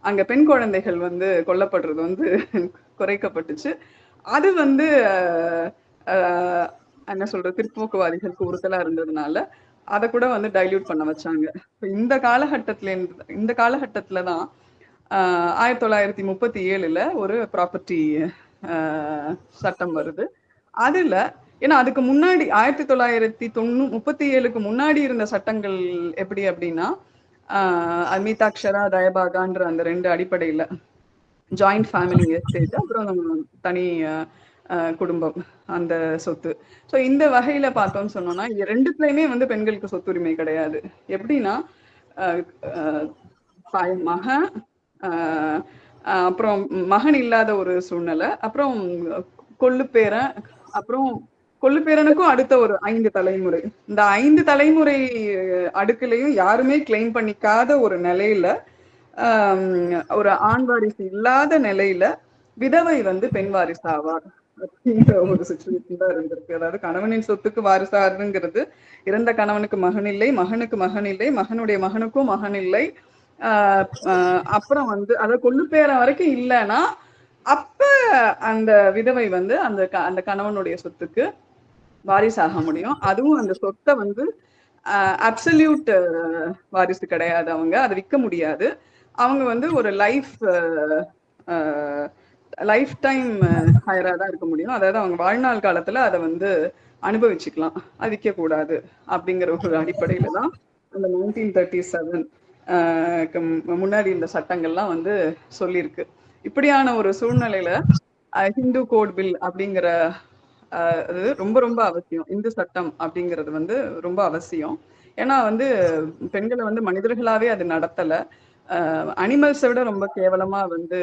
அங்க பெண் குழந்தைகள் வந்து கொல்லப்படுறது வந்து குறைக்கப்பட்டுச்சு. அது வந்து என்ன சொல்றது, பிற்போக்குவாதிகளுக்கு உறுத்தலா இருந்ததுனால அதை கூட வந்து டைல்யூட் பண்ண வச்சாங்க. இந்த காலகட்டத்துலதான் 1937ல ஒரு ப்ராப்பர்ட்டி சட்டம் வருது. அதுல ஏன்னா அதுக்கு முன்னாடி 1937க்கு முன்னாடி இருந்த சட்டங்கள் எப்படி அப்படின்னா அமிதாக்ஷரா தயபாகான்ற அந்த 2 அடிப்படையில ஜாயிண்ட் ஃபேமிலி எஸ்டேட், அப்புறம் தனி குடும்பம் அந்த சொத்து. ஸோ இந்த வகையில பார்த்தோம்னு சொன்னோம்னா ரெண்டுத்துலயுமே வந்து பெண்களுக்கு சொத்துரிமை கிடையாது. எப்படின்னா மகன், அப்புறம் மகன் இல்லாத ஒரு சூழ்நிலை, அப்புறம் கொள்ளுப்பேரன், அப்புறம் கொள்ளுப்பேரனுக்கும் அடுத்த ஒரு 5 தலைமுறை. இந்த 5 தலைமுறை அடுக்குலையும் யாருமே கிளைம் பண்ணிக்காத ஒரு நிலையில, ஒரு ஆண் வாரிசு இல்லாத நிலையில விதவை வந்து பெண் வாரிசு ஆவார் அப்படிங்கிற ஒரு சுச்சுவேஷன் தான் இருந்திருக்கு. அதாவது கணவனின் சொத்துக்கு வாரிசாருங்கிறது இறந்த கணவனுக்கு மகன் இல்லை, மகனுக்கு மகன் இல்லை, மகனுடைய மகனுக்கும் மகன் இல்லை. அப்புறம் வந்து அத கொள்ளுப்பேரன் வரைக்கும் இல்லைன்னா அப்ப அந்த விதவை வந்து அந்த கணவனுடைய சொத்துக்கு வாரிசாக முடியும். அதுவும் அந்த சொத்தை வந்து அப்சல்யூட் வாரிசு கிடையாது. அவங்க அதை விற்க முடியாது. அவங்க வந்து ஒரு லைஃப் டைம் ஹையரா தான் இருக்க முடியும். அதாவது அவங்க வாழ்நாள் காலத்துல அதை வந்து அனுபவிச்சுக்கலாம், அது விற்க கூடாது அப்படிங்கிற ஒரு அடிப்படையில தான் அந்த 1937 முன்னாடி இந்த சட்டங்கள்லாம் வந்து சொல்லியிருக்கு. இப்படியான ஒரு சூழ்நிலையில ஹிந்து கோட் பில் அப்படிங்கிற அது ரொம்ப ரொம்ப அவசியம். இந்து சட்டம் அப்படிங்கிறது வந்து ரொம்ப அவசியம். ஏன்னா வந்து பெண்களை வந்து மனிதர்களாவே அது நடத்தல, அனிமல்ஸை விட ரொம்ப கேவலமா வந்து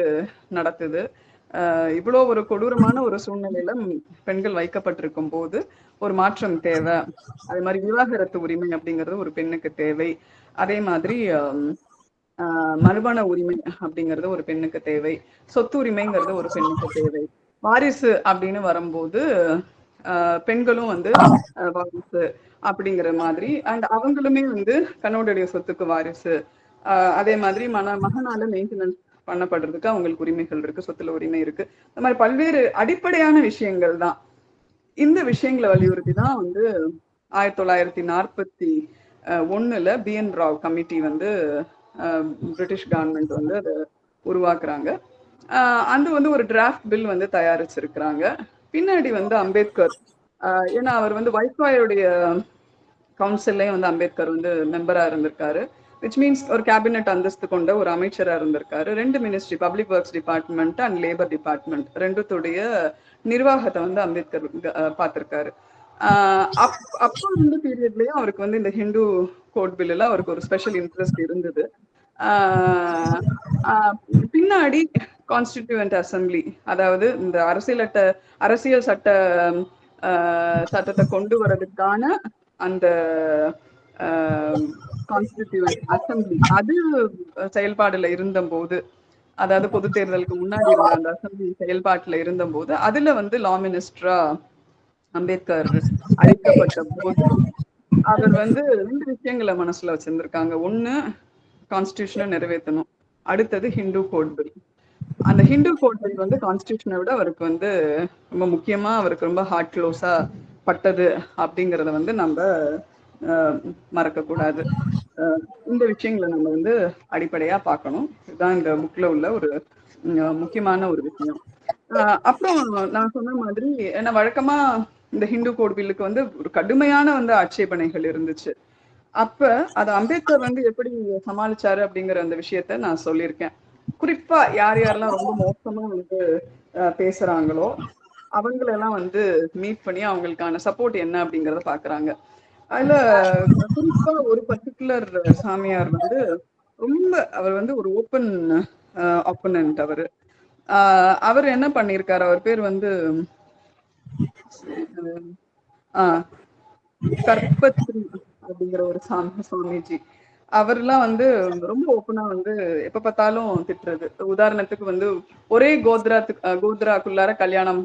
நடத்துது. இவ்வளோ ஒரு கொடூரமான ஒரு சூழ்நிலையில பெண்கள் வைக்கப்பட்டிருக்கும் போது ஒரு மாற்றம் தேவை. அதே மாதிரி விவாகரத்து உரிமை அப்படிங்கிறது ஒரு பெண்ணுக்கு தேவை. அதே மாதிரி மறுமண உரிமை அப்படிங்கிறது ஒரு பெண்ணுக்கு தேவை. சொத்து உரிமைங்கிறது ஒரு பெண்ணுக்கு தேவை. வாரிசு அப்படின்னு வரும்போது பெண்களும் வந்து வாரிசு அப்படிங்கிற மாதிரி, அண்ட் அவங்களுமே வந்து கணவனுடைய சொத்துக்கு வாரிசு. அதே மாதிரி மகனால மெயின்டெனன்ஸ் பண்ணப்படுறதுக்கு அவங்களுக்கு உரிமைகள் இருக்கு, சொத்துல உரிமை இருக்கு. இந்த மாதிரி பல்வேறு அடிப்படையான விஷயங்கள் தான். இந்த விஷயங்களை வலியுறுத்தி தான் வந்து 1941ல BN ராவ் கமிட்டி வந்து பிரிட்டிஷ் கவர்மெண்ட் வந்து அதை உருவாக்குறாங்க. அந்த வந்து ஒரு டிராஃப்ட் பில் வந்து தயாரிச்சிருக்கிறாங்க. பின்னாடி வந்து அம்பேத்கர், ஏன்னா அவர் வந்து வைஸ்ராயோடைய கவுன்சில்லையும் வந்து அம்பேத்கர் வந்து மெம்பரா இருந்திருக்காரு. விச் மீன்ஸ் ஒரு கேபினெட் அந்தஸ்து கொண்ட ஒரு அமைச்சரா இருந்திருக்காரு. 2 ministry, public works department and labour department 2த்துடைய நிர்வாகத்தை வந்து அம்பேத்கர் பார்த்திருக்காரு. அப்போ இருந்த பீரியட்லயும் அவருக்கு வந்து இந்த ஹிந்து கோட் பில்லுல அவருக்கு ஒரு ஸ்பெஷல் இன்ட்ரெஸ்ட் இருந்தது. ஆஹ் ஆஹ் பின்னாடி கான்ஸ்டிடியூவன்ட் அசம்பிளி, அதாவது இந்த அரசியல் சட்டத்தை கொண்டு வரதுக்கான அந்த கான்ஸ்டிடியூவன்ட் அசம்பிளி அது செயல்பாடுல இருந்தபோது, அதாவது பொது தேர்தலுக்கு முன்னாடி இருந்த அந்த அசம்பிளி செயல்பாட்டுல இருந்தபோது அதுல வந்து லா மினிஸ்டரா அம்பேத்கர் அழைக்கப்பட்ட போது அவர் வந்து 2 விஷயங்களை மனசுல வச்சிருந்திருக்காங்க. ஒண்ணு, கான்ஸ்டிடியூஷனை நிறைவேற்றணும். அடுத்தது ஹிந்து கோட் பில். அந்த ஹிந்து கோட் பில் வந்து கான்ஸ்டிடியூஷனை விட அவருக்கு வந்து ரொம்ப முக்கியமா, அவருக்கு ரொம்ப ஹார்ட் க்ளோஸா பட்டது அப்படிங்கறத வந்து நம்ம மறக்க கூடாது. இந்த விஷயங்களை நம்ம வந்து அடிப்படையா பார்க்கணும். இதுதான் இந்த புக்ல உள்ள ஒரு முக்கியமான ஒரு விஷயம். அப்புறம் நான் சொன்ன மாதிரி, ஏன்னா வழக்கமா இந்த ஹிந்து கோட் பில்லுக்கு வந்து ஒரு கடுமையான வந்து ஆட்சேபனைகள் இருந்துச்சு. அப்ப அது அம்பேத்கர் வந்து எப்படி சமாளிச்சாரு அப்படிங்கிற அந்த விஷயத்த நான் சொல்லியிருக்கேன். குறிப்பா யார் யாரெல்லாம் ரொம்ப மோசமா வந்து பேசுறாங்களோ அவங்களெல்லாம் வந்து மீட் பண்ணி அவங்களுக்கான சப்போர்ட் என்ன அப்படிங்கறத பாக்குறாங்க. அதுல குறிப்பா ஒரு பர்டிகுலர் சாமியார் வந்து ரொம்ப, அவர் வந்து ஒரு ஓப்பன் ஆப்போனன்ட். அவர் என்ன பண்ணிருக்காரு, அவர் பேர் வந்து கற்பத்ரி அப்படிங்கிற ஒரு சுவாமிஜி. அவர்லாம் வந்து ரொம்ப ஓப்பனா வந்து எப்ப பார்த்தாலும் திட்டுறது. உதாரணத்துக்கு வந்து ஒரே கோத்ராக்குள்ளார கல்யாணம்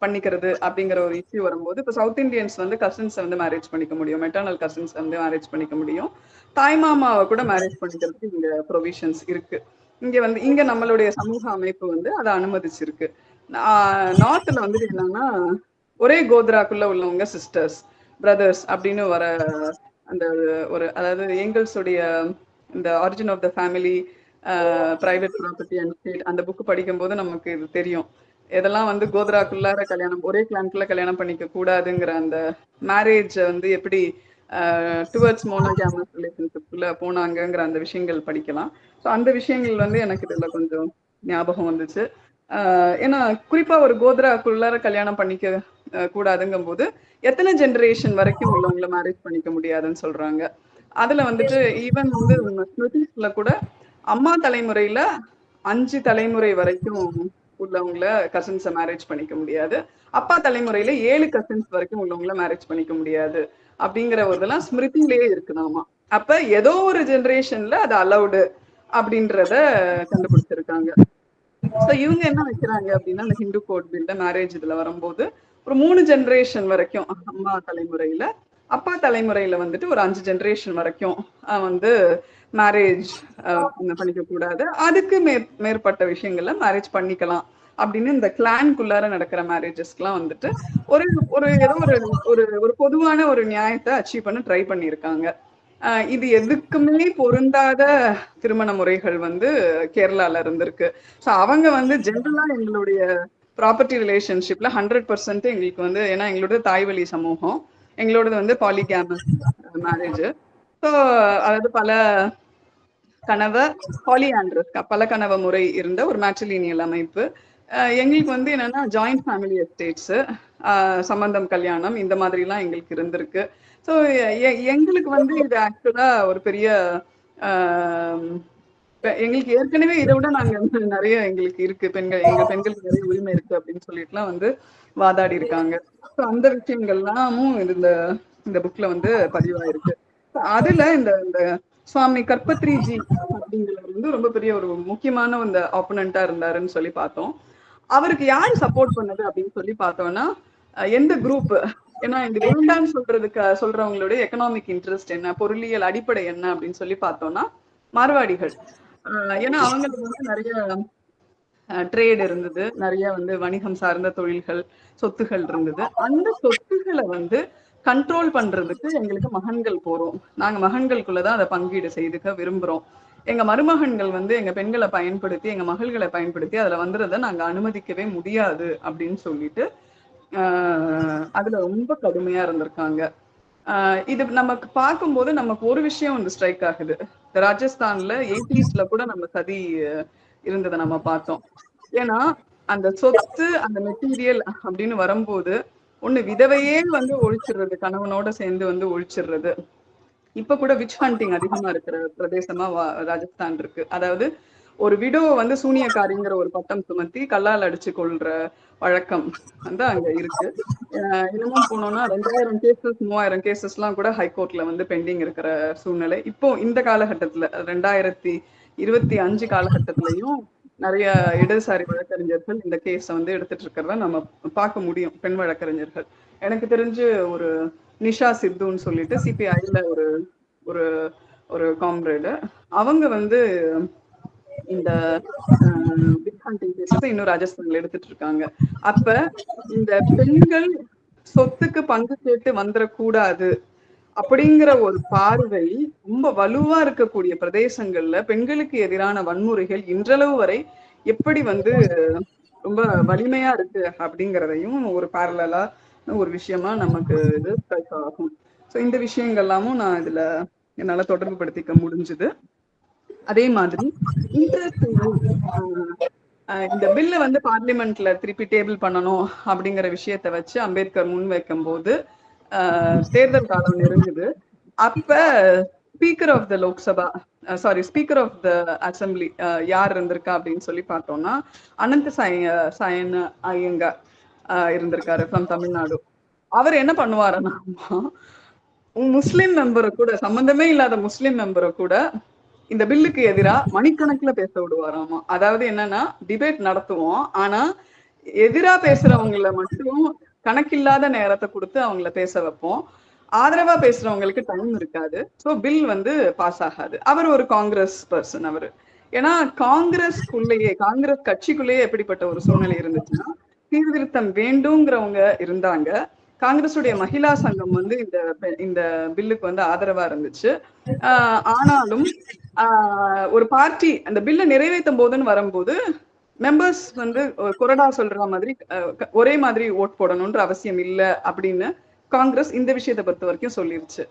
பண்ணிக்கிறது அப்படிங்கிற ஒரு இஷ்யூ வரும்போது, இப்ப சவுத் இந்தியன்ஸ் வந்து கசின்ஸ் வந்து மேரேஜ் பண்ணிக்க முடியும், மெட்டர்னல் கசின்ஸ் வந்து மேரேஜ் பண்ணிக்க முடியும், தாய்மாமாவை கூட மேரேஜ் பண்ணிக்கிறதுக்கு இங்க ப்ரொவிஷன்ஸ் இருக்கு. இங்க நம்மளுடைய சமூக அமைப்பு வந்து அதை அனுமதிச்சிருக்கு. நார்த்ல வந்து என்னன்னா, ஒரே கோத்ராக்குள்ள உள்ளவங்க சிஸ்டர்ஸ், பிரதர்ஸ் அப்படின்னு வர அந்த ஒரு, அதாவது எங்கல்ஸுடைய இந்த origin of the family, private property and state அந்த புக் படிக்கும் போது நமக்கு இது தெரியும். இதெல்லாம் வந்து கோத்ராக்குள்ளார கல்யாணம், ஒரே கிளான்குள்ள கல்யாணம் பண்ணிக்க கூடாதுங்கிற அந்த மேரேஜ் வந்து எப்படி டுவர்ட்ஸ் மோனோகேமஸ் ரிலேஷன்ஷிப்ல போனாங்கங்கிற அந்த விஷயங்கள் படிக்கலாம். ஸோ அந்த விஷயங்கள் வந்து எனக்கு இதுல கொஞ்சம் ஞாபகம் வந்துச்சு. ஏன்னா குறிப்பா ஒரு கோத்ராக்குள்ளார கல்யாணம் பண்ணிக்க கூடாதுங்கும் போது எத்தனை ஜெனரேஷன் வரைக்கும் உள்ளவங்களை மேரேஜ் பண்ணிக்க முடியாதுன்னு சொல்றாங்க. அதுல வந்துட்டு ஈவன் வந்து ஸ்மிருதிஸ்ல கூட அம்மா தலைமுறையில 5 தலைமுறை வரைக்கும் உள்ளவங்கள கசின்ஸை மேரேஜ் பண்ணிக்க முடியாது, அப்பா தலைமுறையில 7 கசின்ஸ் வரைக்கும் உள்ளவங்கள மேரேஜ் பண்ணிக்க முடியாது அப்படிங்கிற ஒரு இதெல்லாம் ஸ்மிருதியிலேயே இருக்குதாமா. அப்ப ஏதோ ஒரு ஜெனரேஷன்ல அது அலௌடு அப்படின்றத கண்டுபிடிச்சிருக்காங்க. ஸோ இவங்க என்ன வைக்கிறாங்க அப்படின்னா, அந்த ஹிந்து கோட் பில்ல மேரேஜ் இதுல வரும்போது ஒரு 3 ஜெனரேஷன் வரைக்கும் அம்மா தலைமுறையில, அப்பா தலைமுறையில வந்துட்டு ஒரு 5 ஜெனரேஷன் வரைக்கும் வந்து மேரேஜ் பண்ணிக்க கூடாது, அதுக்கு மேற்பட்ட விஷயங்கள்ல மேரேஜ் பண்ணிக்கலாம் அப்படின்னு இந்த கிளான்குள்ளார நடக்கிற மேரேஜஸ்க்குலாம் வந்துட்டு ஒரு ஒரு ஏதோ ஒரு பொதுவான ஒரு நியாயத்தை அச்சீவ் பண்ண ட்ரை பண்ணியிருக்காங்க. இது எதுக்குமே பொருந்தாத திருமண முறைகள் வந்து கேரளால இருந்திருக்கு. ஸோ அவங்க வந்து ஜென்ரலா எங்களுடைய ப்ராப்பர்ட்டி ரிலேஷன்ஷிப்ல 100% எங்களுக்கு வந்து, ஏன்னா எங்களோட தாய்வழி சமூகம், எங்களோடது வந்து பாலிகேமஸ் மேரேஜ். ஸோ அதாவது பல கணவ முறை இருந்த ஒரு மேட்ரிலீனியல் அமைப்பு. எங்களுக்கு வந்து என்னன்னா ஜாயிண்ட் ஃபேமிலி எஸ்டேட்ஸ், சம்பந்தம் கல்யாணம் இந்த மாதிரிலாம் எங்களுக்கு இருந்திருக்கு. ஸோ எங்களுக்கு வந்து இது ஆக்சுவலா ஒரு பெரிய எங்களுக்கு ஏற்கனவே இதை விட நாங்க நிறைய எங்களுக்கு இருக்கு, எங்க பெண்களுக்கு நிறைய உரிமை இருக்கு அப்படின்னு சொல்லிட்டுலாம் வந்து வாதாடி இருக்காங்க. ஸோ அந்த விஷயங்கள்லாமும் இந்த புக்ல வந்து பதிவாயிருக்கு. அதுல இந்த சுவாமி கற்பத்ரிஜி அப்படிங்கிறவர் வந்து ரொம்ப பெரிய ஒரு முக்கியமான இந்த ஆப்போனண்டா இருந்தாருன்னு சொல்லி பார்த்தோம். அவருக்கு யாரு சப்போர்ட் பண்ணது அப்படின்னு சொல்லி பார்த்தோம்னா, எந்த குரூப், ஏன்னா இந்த வேண்டான்னு சொல்றவங்களுடைய எக்கனாமிக் இன்ட்ரெஸ்ட் என்ன, பொருளியல் அடிப்படை என்ன அப்படின்னு சொல்லி பார்த்தோம்னா மார்வாடிகள். ஏன்னா அவங்களுக்கு வந்து நிறைய ட்ரேட் இருந்தது, நிறைய வந்து வணிகம் சார்ந்த தொழில்கள், சொத்துகள் இருந்தது. அந்த சொத்துக்களை வந்து கண்ட்ரோல் பண்றதுக்கு எங்களுக்கு மகன்கள் போறோம், நாங்க மகன்களுக்குள்ளதான் அதை பங்கீடு செய்துக்க விரும்புறோம். எங்க மருமகன்கள் வந்து எங்க பெண்களை பயன்படுத்தி, எங்க மகள்களை பயன்படுத்தி அதுல வந்துறத நாங்க அனுமதிக்கவே முடியாது அப்படின்னு சொல்லிட்டு அதுல ரொம்ப கடுமையா இருந்திருக்காங்க. இது நமக்கு பார்க்கும்போது நமக்கு ஒரு விஷயம் வந்து ஸ்ட்ரைக் ஆகுது. ராஜஸ்தான்ல 80ஸ்ல கூட நம்ம சதி இருந்ததை நம்ம பார்த்தோம். ஏன்னா அந்த சொத்து, அந்த மெட்டீரியல் அப்படின்னு வரும்போது ஒண்ணு விதவையே வந்து ஒழிச்சிடுறது, கணவனோட சேர்ந்து வந்து ஒழிச்சிடுறது. இப்ப கூட விச் ஹண்டிங் அதிகமா இருக்கிற பிரதேசமா ராஜஸ்தான் இருக்கு. அதாவது ஒரு விடோ வந்து சூனியக்காரிங்கிற ஒரு பட்டம் சுமத்தி கல்லால் அடிச்சு கொள்ற வழக்கம் வந்து அங்க இருக்கு. இன்னமும் போனோம்னா 2000 கேசஸ் 3000 கேசஸ் எல்லாம் கூட ஹைகோர்ட்ல வந்து பெண்டிங் இருக்கிற சூழ்நிலை. இப்போ இந்த காலகட்டத்துல 2025 காலகட்டத்திலையும் நிறைய இடதுசாரி வழக்கறிஞர்கள் இந்த கேஸை வந்து எடுத்துட்டு இருக்கிறத நம்ம பார்க்க முடியும். பெண் வழக்கறிஞர்கள் எனக்கு தெரிஞ்சு ஒரு நிஷா சித்துன்னு சொல்லிட்டு சிபிஐல ஒரு ஒரு ஒரு காம்ரேடு, அவங்க வந்து இந்த இன்னும் ராஜஸ்தான்ல எடுத்துட்டு இருக்காங்க. அப்ப இந்த பெண்கள் சொத்துக்கு பங்கு கேட்டு வந்துடக்கூடாது அப்படிங்கிற ஒரு பார்வை ரொம்ப வலுவா இருக்கக்கூடிய பிரதேசங்கள்ல பெண்களுக்கு எதிரான வன்முறைகள் இன்றளவு வரை எப்படி வந்து ரொம்ப வலிமையா இருக்கு அப்படிங்கிறதையும் ஒரு பேரலா ஒரு விஷயமா நமக்கு இது ஆகும். ஸோ இந்த விஷயங்கள் எல்லாமும் நான் இதுல என்னால தொடர்பு படுத்திக்க முடிஞ்சுது. அதே மாதிரி இந்த பில்ல வந்து பார்லிமெண்ட்ல திருப்பி டேபிள் பண்ணணும் அப்படிங்கிற விஷயத்த வச்சு அம்பேத்கர் முன் வைக்கும் போது தேர்தல் காலம் நெருங்குது. அப்ப speaker of the Lok Sabha speaker of the assembly யார் இருந்திருக்கா அப்படின்னு சொல்லி பார்த்தோம்னா அனந்த் சாயன் ஐயங்கார் இருந்திருக்காரு ஃப்ரம் தமிழ்நாடு. அவர் என்ன பண்ணுவாருன்னா முஸ்லிம் மெம்பரை கூட, சம்பந்தமே இல்லாத முஸ்லிம் மெம்பரை கூட இந்த பில்லுக்கு எதிராக மணிக்கணக்குல பேச விடுவாராமா. அதாவது என்னன்னா டிபேட் நடத்துவோம், ஆனா எதிரா பேசுறவங்களை மட்டும் கணக்கில்லாத நேரத்தை கொடுத்து அவங்கள பேச வைப்போம். ஆதரவா பேசுறவங்களுக்கு டைம் இருக்காது. ஸோ பில் வந்து பாஸ் ஆகாது. அவர் ஒரு காங்கிரஸ் பர்சன் அவரு. ஏன்னா காங்கிரஸ்குள்ளேயே, காங்கிரஸ் கட்சிக்குள்ளேயே எப்படிப்பட்ட ஒரு சூழ்நிலை இருந்துச்சுன்னா சீர்திருத்தம் வேண்டுங்கிறவங்க இருந்தாங்க. காங்கிரஸுடைய மகிழா சங்கம் வந்து இந்த பில்லுக்கு வந்து ஆதரவா இருந்துச்சு. ஆனாலும் ஒரு பார்ட்டி அந்த பில்லை நிறைவேற்றும் போதுன்னு வரும்போது மெம்பர்ஸ் வந்து கொறடா சொல்ற மாதிரி ஒரே மாதிரி ஓட் போடணும்ன்ற அவசியம் இல்லை அப்படின்னு காங்கிரஸ் இந்த விஷயத்தை பொறுத்த வரைக்கும் சொல்லிருச்சு.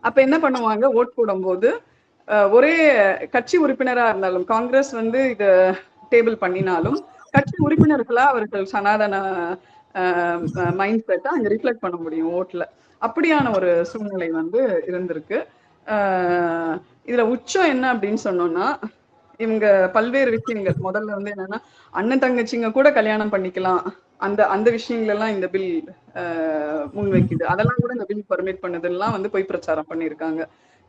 அப்ப என்ன பண்ணுவாங்க, ஓட் போடும்போது ஒரே கட்சி உறுப்பினரா இருந்தாலும், காங்கிரஸ் வந்து இத டேபிள் பண்ணினாலும் கட்சி உறுப்பினர்களா அவர்கள் சனாதன மைண்ட் செட்டை அங்க ரிஃப்ளெக்ட் பண்ண முடியும் ஓட்ல. அப்படியான ஒரு சூழ்நிலை வந்து இருந்திருக்கு. இதுல உச்சம் என்ன அப்படின்னு சொன்னோம்னா இவங்க பல்வேறு விஷயங்கள் முதல்ல வந்து என்னன்னா அண்ணன் தங்கச்சிங்க கூட கல்யாணம் பண்ணிக்கலாம், அந்த அந்த விஷயங்கள் எல்லாம் இந்த பில் முன்வைக்குது. அதெல்லாம் கூட இந்த பில் பர்மிட் பண்ணதெல்லாம் வந்து போய் பிரச்சாரம் பண்ணியிருக்காங்க.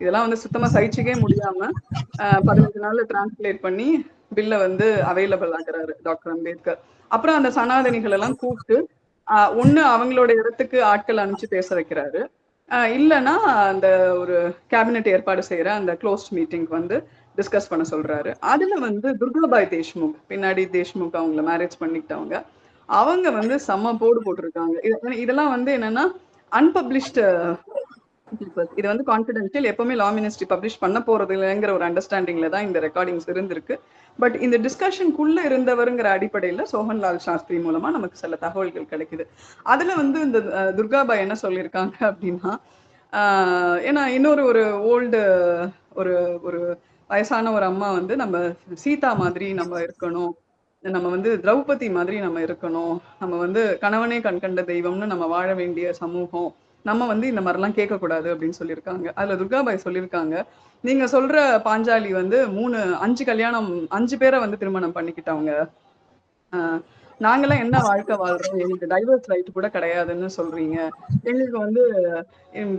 இதெல்லாம் வந்து சுத்தமா சகிச்சுக்கவே முடியாம 15 நாள்ல டிரான்ஸ்லேட் பண்ணி பில்ல வந்து அவைலபிள் ஆக்குறாரு டாக்டர் அம்பேத்கர். அப்புறம் அந்த சனாதனிகள் எல்லாம் கூப்பிட்டு ஒண்ணு அவங்களோட இடத்துக்கு ஆட்கள் அனுப்பிச்சு பேச வைக்கிறாரு, இல்லைன்னா அந்த ஒரு கேபினெட் ஏற்பாடு செய்யற அந்த க்ளோஸ்ட் மீட்டிங் வந்து டிஸ்கஸ் பண்ண சொல்றாரு. அதுல வந்து துர்காபாய் தேஷ்முக், பின்னாடி தேஷ்முக் அவங்கள மேரேஜ் பண்ணிக்கிட்டவங்க, அவங்க வந்து செம்ம போடு போட்டிருக்காங்க. இதெல்லாம் வந்து என்னன்னா அன்பப்ளிஷ்டு இது வந்து கான்ஃபிடென்ஷியல், எப்பவுமே லா மினிஸ்ட்ரி பப்ளிஷ் பண்ண போறது இல்லைங்கிற ஒரு அண்டர்ஸ்டாண்டிங்ல தான் இந்த ரெக்கார்டிங்ஸ் இருந்திருக்கு. பட் இந்த டிஸ்கஷனுக்குள்ள இருந்தவருங்கிற அடிப்படையில சோஹன்லால் சாஸ்திரி மூலமா நமக்கு சில தகவல்கள் கிடைக்குது. அதுல வந்து இந்த துர்காபாய் என்ன சொல்லியிருக்காங்க அப்படின்னா, ஏன்னா இன்னொரு ஒரு ஓல்டு ஒரு ஒரு வயசான ஒரு அம்மா வந்து நம்ம சீதா மாதிரி நம்ம இருக்கணும், நம்ம வந்து திரௌபதி மாதிரி நம்ம இருக்கணும், நம்ம வந்து கணவனே கண்கண்ட தெய்வம்னு நம்ம வாழ வேண்டிய சமூகம், நம்ம வந்து இந்த மாதிரிலாம் கேட்கக்கூடாது அப்படின்னு சொல்லியிருக்காங்க. அதுல துர்காபாய் சொல்லியிருக்காங்க, நீங்க சொல்ற பாஞ்சாலி வந்து 5 கல்யாணம் 5 பேரை வந்து திருமணம் பண்ணிக்கிட்டவங்க, நாங்கெல்லாம் என்ன வாழ்க்கை வாழ்றோம், எங்களுக்கு டைவர்ஸ் ரைட் கூட கிடையாதுன்னு சொல்றீங்க, எங்களுக்கு வந்து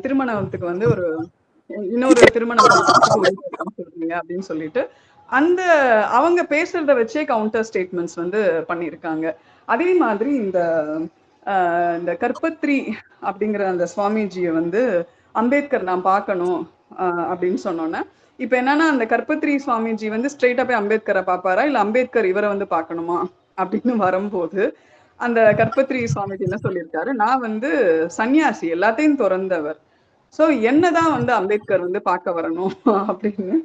திருமணத்துக்கு வந்து ஒரு இன்னொரு திருமணம் சொல்றீங்க அப்படின்னு சொல்லிட்டு அந்த அவங்க பேசுறத வச்சே கவுண்டர் ஸ்டேட்மெண்ட்ஸ் வந்து பண்ணியிருக்காங்க. அதே மாதிரி இந்த கற்பத்ரி அப்படிங்கிற அந்த சுவாமிஜியை வந்து அம்பேத்கர் நான் பார்க்கணும் அப்படின்னு சொன்னோன்னே, இப்ப என்னன்னா அந்த கற்பத்ரி சுவாமிஜி வந்து ஸ்ட்ரெயிட்டா போய் அம்பேத்கரை பார்ப்பாரா, இல்ல அம்பேத்கர் இவரை வந்து பார்க்கணுமா அப்படின்னு வரும்போது அந்த கற்பத்ரி சுவாமிஜி என்ன சொல்லியிருக்காரு, நான் வந்து சன்னியாசி, எல்லாத்தையும் துறந்தவர், சோ என்னதான் வந்து அம்பேத்கர் வந்து பார்க்க வரணும் அப்படின்னு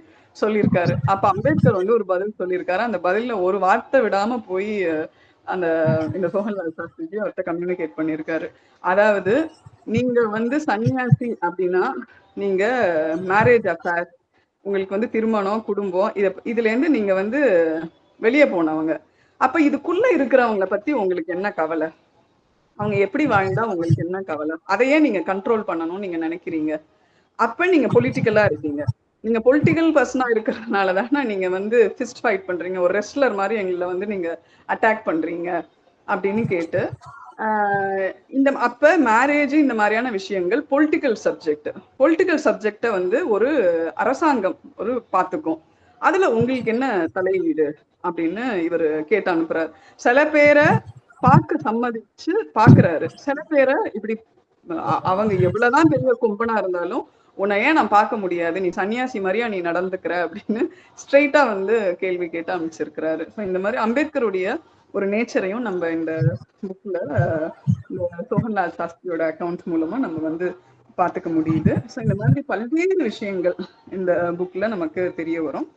சொல்லியிருக்காரு. அப்ப அம்பேத்கர் வந்து ஒரு பதில் சொல்லியிருக்காரு. அந்த பதில்ல ஒரு வார்த்தை விடாம போய் அந்த இந்த சோழன்லால் சாஸ்திரிஜி அவர்கிட்ட கம்யூனிகேட் பண்ணியிருக்காரு. அதாவது நீங்க வந்து சன்னியாசி அப்படின்னா நீங்க மேரேஜ் அஃபேர், உங்களுக்கு வந்து திருமணம், குடும்பம் இதுல இருந்து நீங்க வந்து வெளியே போனவங்க. அப்ப இதுக்குள்ள இருக்கிறவங்கள பத்தி உங்களுக்கு என்ன கவலை? அவங்க எப்படி வாழ்ந்தா உங்களுக்கு என்ன கவலை? அதையே நீங்க கண்ட்ரோல் பண்ணணும்னு நீங்க நினைக்கிறீங்க. அப்ப நீங்க பொலிட்டிக்கலா இருக்கீங்க. நீங்க பொலிட்டிக்கல் பர்சனா இருக்கிறதுனால தானே நீங்க வந்து ஃபிஸ்ட் ஃபைட் பண்றீங்க. ஒரு ரெஸ்லர் மாதிரி எங்களை வந்து நீங்க அட்டாக் பண்றீங்க அப்படின்னு கேட்டு இந்த அப்ப மேரேஜ் இந்த மாதிரியான விஷயங்கள் பொலிட்டிக்கல் சப்ஜெக்ட். பொலிட்டிக்கல் சப்ஜெக்ட வந்து ஒரு அரசாங்கம் ஒரு பார்த்துக்கும். அதுல உங்களுக்கு என்ன தலையீடு அப்படின்னு இவர் கேட்டு அனுப்புறாரு. சில பேரை பார்க்க சம்மதிச்சு பாக்குறாரு, சில பேரை இப்படி அவங்க எவ்வளவுதான் பெரிய கும்பனா இருந்தாலும் உன்னை ஏன் நான் பார்க்க முடியாது, நீ சன்னியாசி மாதிரியா நீ நடந்துக்கிற அப்படின்னு ஸ்ட்ரெயிட்டா வந்து கேள்வி கேட்டு அமைச்சிருக்கிறாரு. இந்த மாதிரி அம்பேத்கருடைய ஒரு நேச்சரையும் நம்ம இந்த புக்ல இந்த சோழன்லால் சாஸ்திரியோட அக்கௌண்ட் மூலமா நம்ம வந்து பார்த்துக்க முடியுது. ஸோ இந்த மாதிரி பல்வேறு விஷயங்கள் இந்த புக்ல நமக்கு தெரிய வரும்.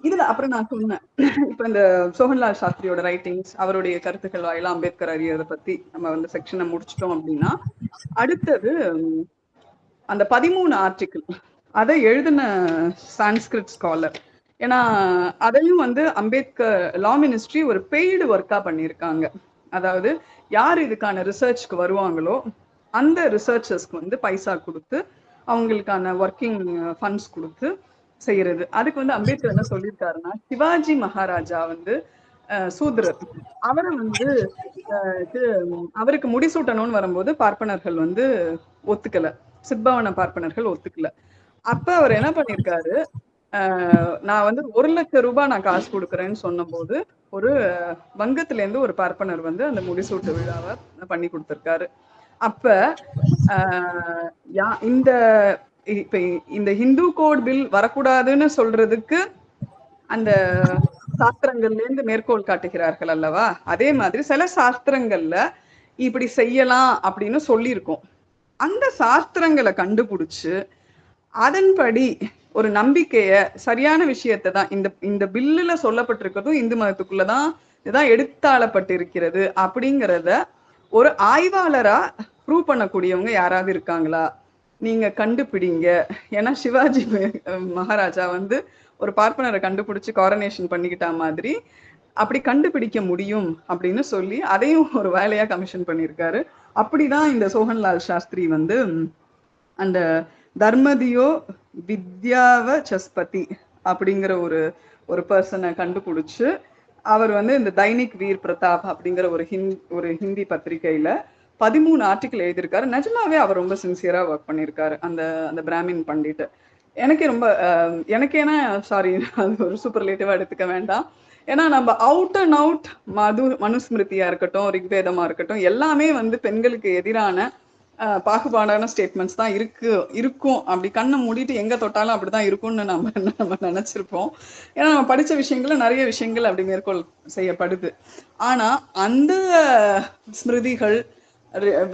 இதுல அப்புறம் நான் சொன்னேன், இப்ப இந்த சோழன்லால் சாஸ்திரியோட ரைட்டிங்ஸ், அவருடைய கருத்துக்கள் வாயிலா அம்பேத்கர் அறியறதை பத்தி நம்ம வந்து செக்ஷனை முடிச்சிட்டோம் அப்படின்னா, அடுத்தது அந்த 13 ஆர்டிக்கிள் அதை எழுதின சான்ஸ்கிரிட் ஸ்காலர். ஏன்னா அதையும் வந்து அம்பேத்கர் லா மினிஸ்ட்ரி ஒரு பெய்டு ஒர்க்கா பண்ணியிருக்காங்க. அதாவது யார் இதுக்கான ரிசர்ச்க்கு வருவாங்களோ அந்த ரிசர்ச்சர்ஸ்க்கு வந்து பைசா கொடுத்து அவங்களுக்கான ஒர்க்கிங் ஃபண்ட்ஸ் கொடுத்து செய்யறது. அதுக்கு வந்து அம்பேத்கர் என்ன சொல்லியிருக்காருன்னா, சிவாஜி மகாராஜா வந்து சூத்ரர், அவரை வந்து அவருக்கு முடிசூட்டணும்னு வரும்போது பார்ப்பனர்கள் வந்து ஒத்துக்கல, சித்பவன பார்ப்பனர்கள் ஒத்துக்கல. அப்ப அவர் என்ன பண்ணிருக்காரு, நான் வந்து 1,00,000 ரூபாய் நான் காசு கொடுக்குறேன்னு சொன்ன போது ஒரு வங்கத்துல இருந்து ஒரு பார்ப்பனர் வந்து அந்த முடிசூட்டு விழாவை பண்ணி கொடுத்திருக்காரு. அப்ப இந்த இப்ப இந்த ஹிந்து கோட் பில் வரக்கூடாதுன்னு சொல்றதுக்கு அந்த சாஸ்திரங்கள்ல இருந்து மேற்கோள் காட்டுகிறார்கள் அல்லவா, அதே மாதிரி சில சாஸ்திரங்கள்ல இப்படி செய்யலாம் அப்படின்னு சொல்லியிருக்கோம். அந்த சாஸ்திரங்களை கண்டுபிடிச்சு அதன்படி ஒரு நம்பிக்கைய சரியான விஷயத்தை தான் இந்த இந்த பில்லுல சொல்லப்பட்டிருக்கிறதும் இந்து மதத்துக்குள்ளதான் இதுதான் எடுத்தாளப்பட்டிருக்கிறது அப்படிங்கிறத ஒரு ஆய்வாளரா ப்ரூவ் பண்ணக்கூடியவங்க யாராவது இருக்காங்களா, நீங்க கண்டுபிடிங்க. ஏன்னா சிவாஜி மகாராஜா வந்து ஒரு பார்ப்பனரை கண்டுபிடிச்சு காரனேஷன் பண்ணிக்கிட்டா மாதிரி அப்படி கண்டுபிடிக்க முடியும் அப்படின்னு சொல்லி அதையும் ஒரு வேலையா கமிஷன் பண்ணியிருக்காரு. அப்படிதான் இந்த சோழன்லால் சாஸ்திரி வந்து அந்த தர்மதியோ வித்யாவ சஸ்பதி அப்படிங்கிற ஒரு பர்சனை கண்டுபிடிச்சு அவர் வந்து இந்த தைனிக் வீர் பிரதாப் அப்படிங்கிற ஒரு ஹிந்தி பத்திரிகையில 13 ஆர்டிக்கிள் எழுதியிருக்காரு. நிஜமாவே அவர் ரொம்ப சின்சியரா ஒர்க் பண்ணியிருக்காரு அந்த அந்த பிராமின் பண்டிட். எனக்கேனா சாரி, அது ஒரு சூப்பர்லேட்டிவா எடுத்துக்க வேண்டாம். ஏன்னா நம்ம அவுட் அண்ட் அவுட் மனுஸ்மிருதியா இருக்கட்டும், ரிக்வேதமா இருக்கட்டும், எல்லாமே வந்து பெண்களுக்கு எதிரான பாகுபாடான ஸ்டேட்மெண்ட்ஸ் தான் இருக்கும். அப்படி கண்ணை மூடிட்டு எங்க தொட்டாலும் அப்படிதான் இருக்கும்னு நம்ம நினைச்சிருப்போம். ஏன்னா நம்ம படிச்ச விஷயங்கள்ல நிறைய விஷயங்கள் அப்படி மேற்கோள் செய்யப்படுது. ஆனா அந்த ஸ்மிருதிகள்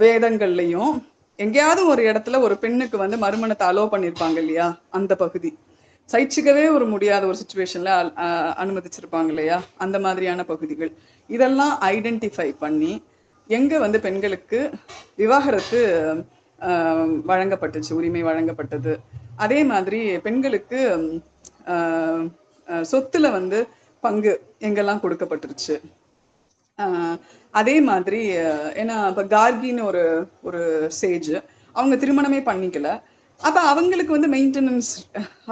வேதங்கள்லயும் எங்கேயாவது ஒரு இடத்துல ஒரு பெண்ணுக்கு வந்து மறுமணத்தை அலோ பண்ணிருப்பாங்க இல்லையா, அந்த பகுதி சைச்சிக்கவே ஒரு முடியாத ஒரு சுச்சுவேஷன்ல அனுமதிச்சிருப்பாங்க இல்லையா, அந்த மாதிரியான பகுதிகள் இதெல்லாம் ஐடென்டிஃபை பண்ணி எங்க வந்து பெண்களுக்கு விவாகரத்து வழங்கப்பட்டுச்சு, உரிமை வழங்கப்பட்டது, அதே மாதிரி பெண்களுக்கு சொத்துல வந்து பங்கு எங்கெல்லாம் கொடுக்கப்பட்டுருச்சு, அதே மாதிரி ஏன்னா இப்ப கார்கின்னு ஒரு சேஜ், அவங்க திருமணமே பண்ணிக்கல, அப்ப அவங்களுக்கு வந்து மெயின்டெனன்ஸ்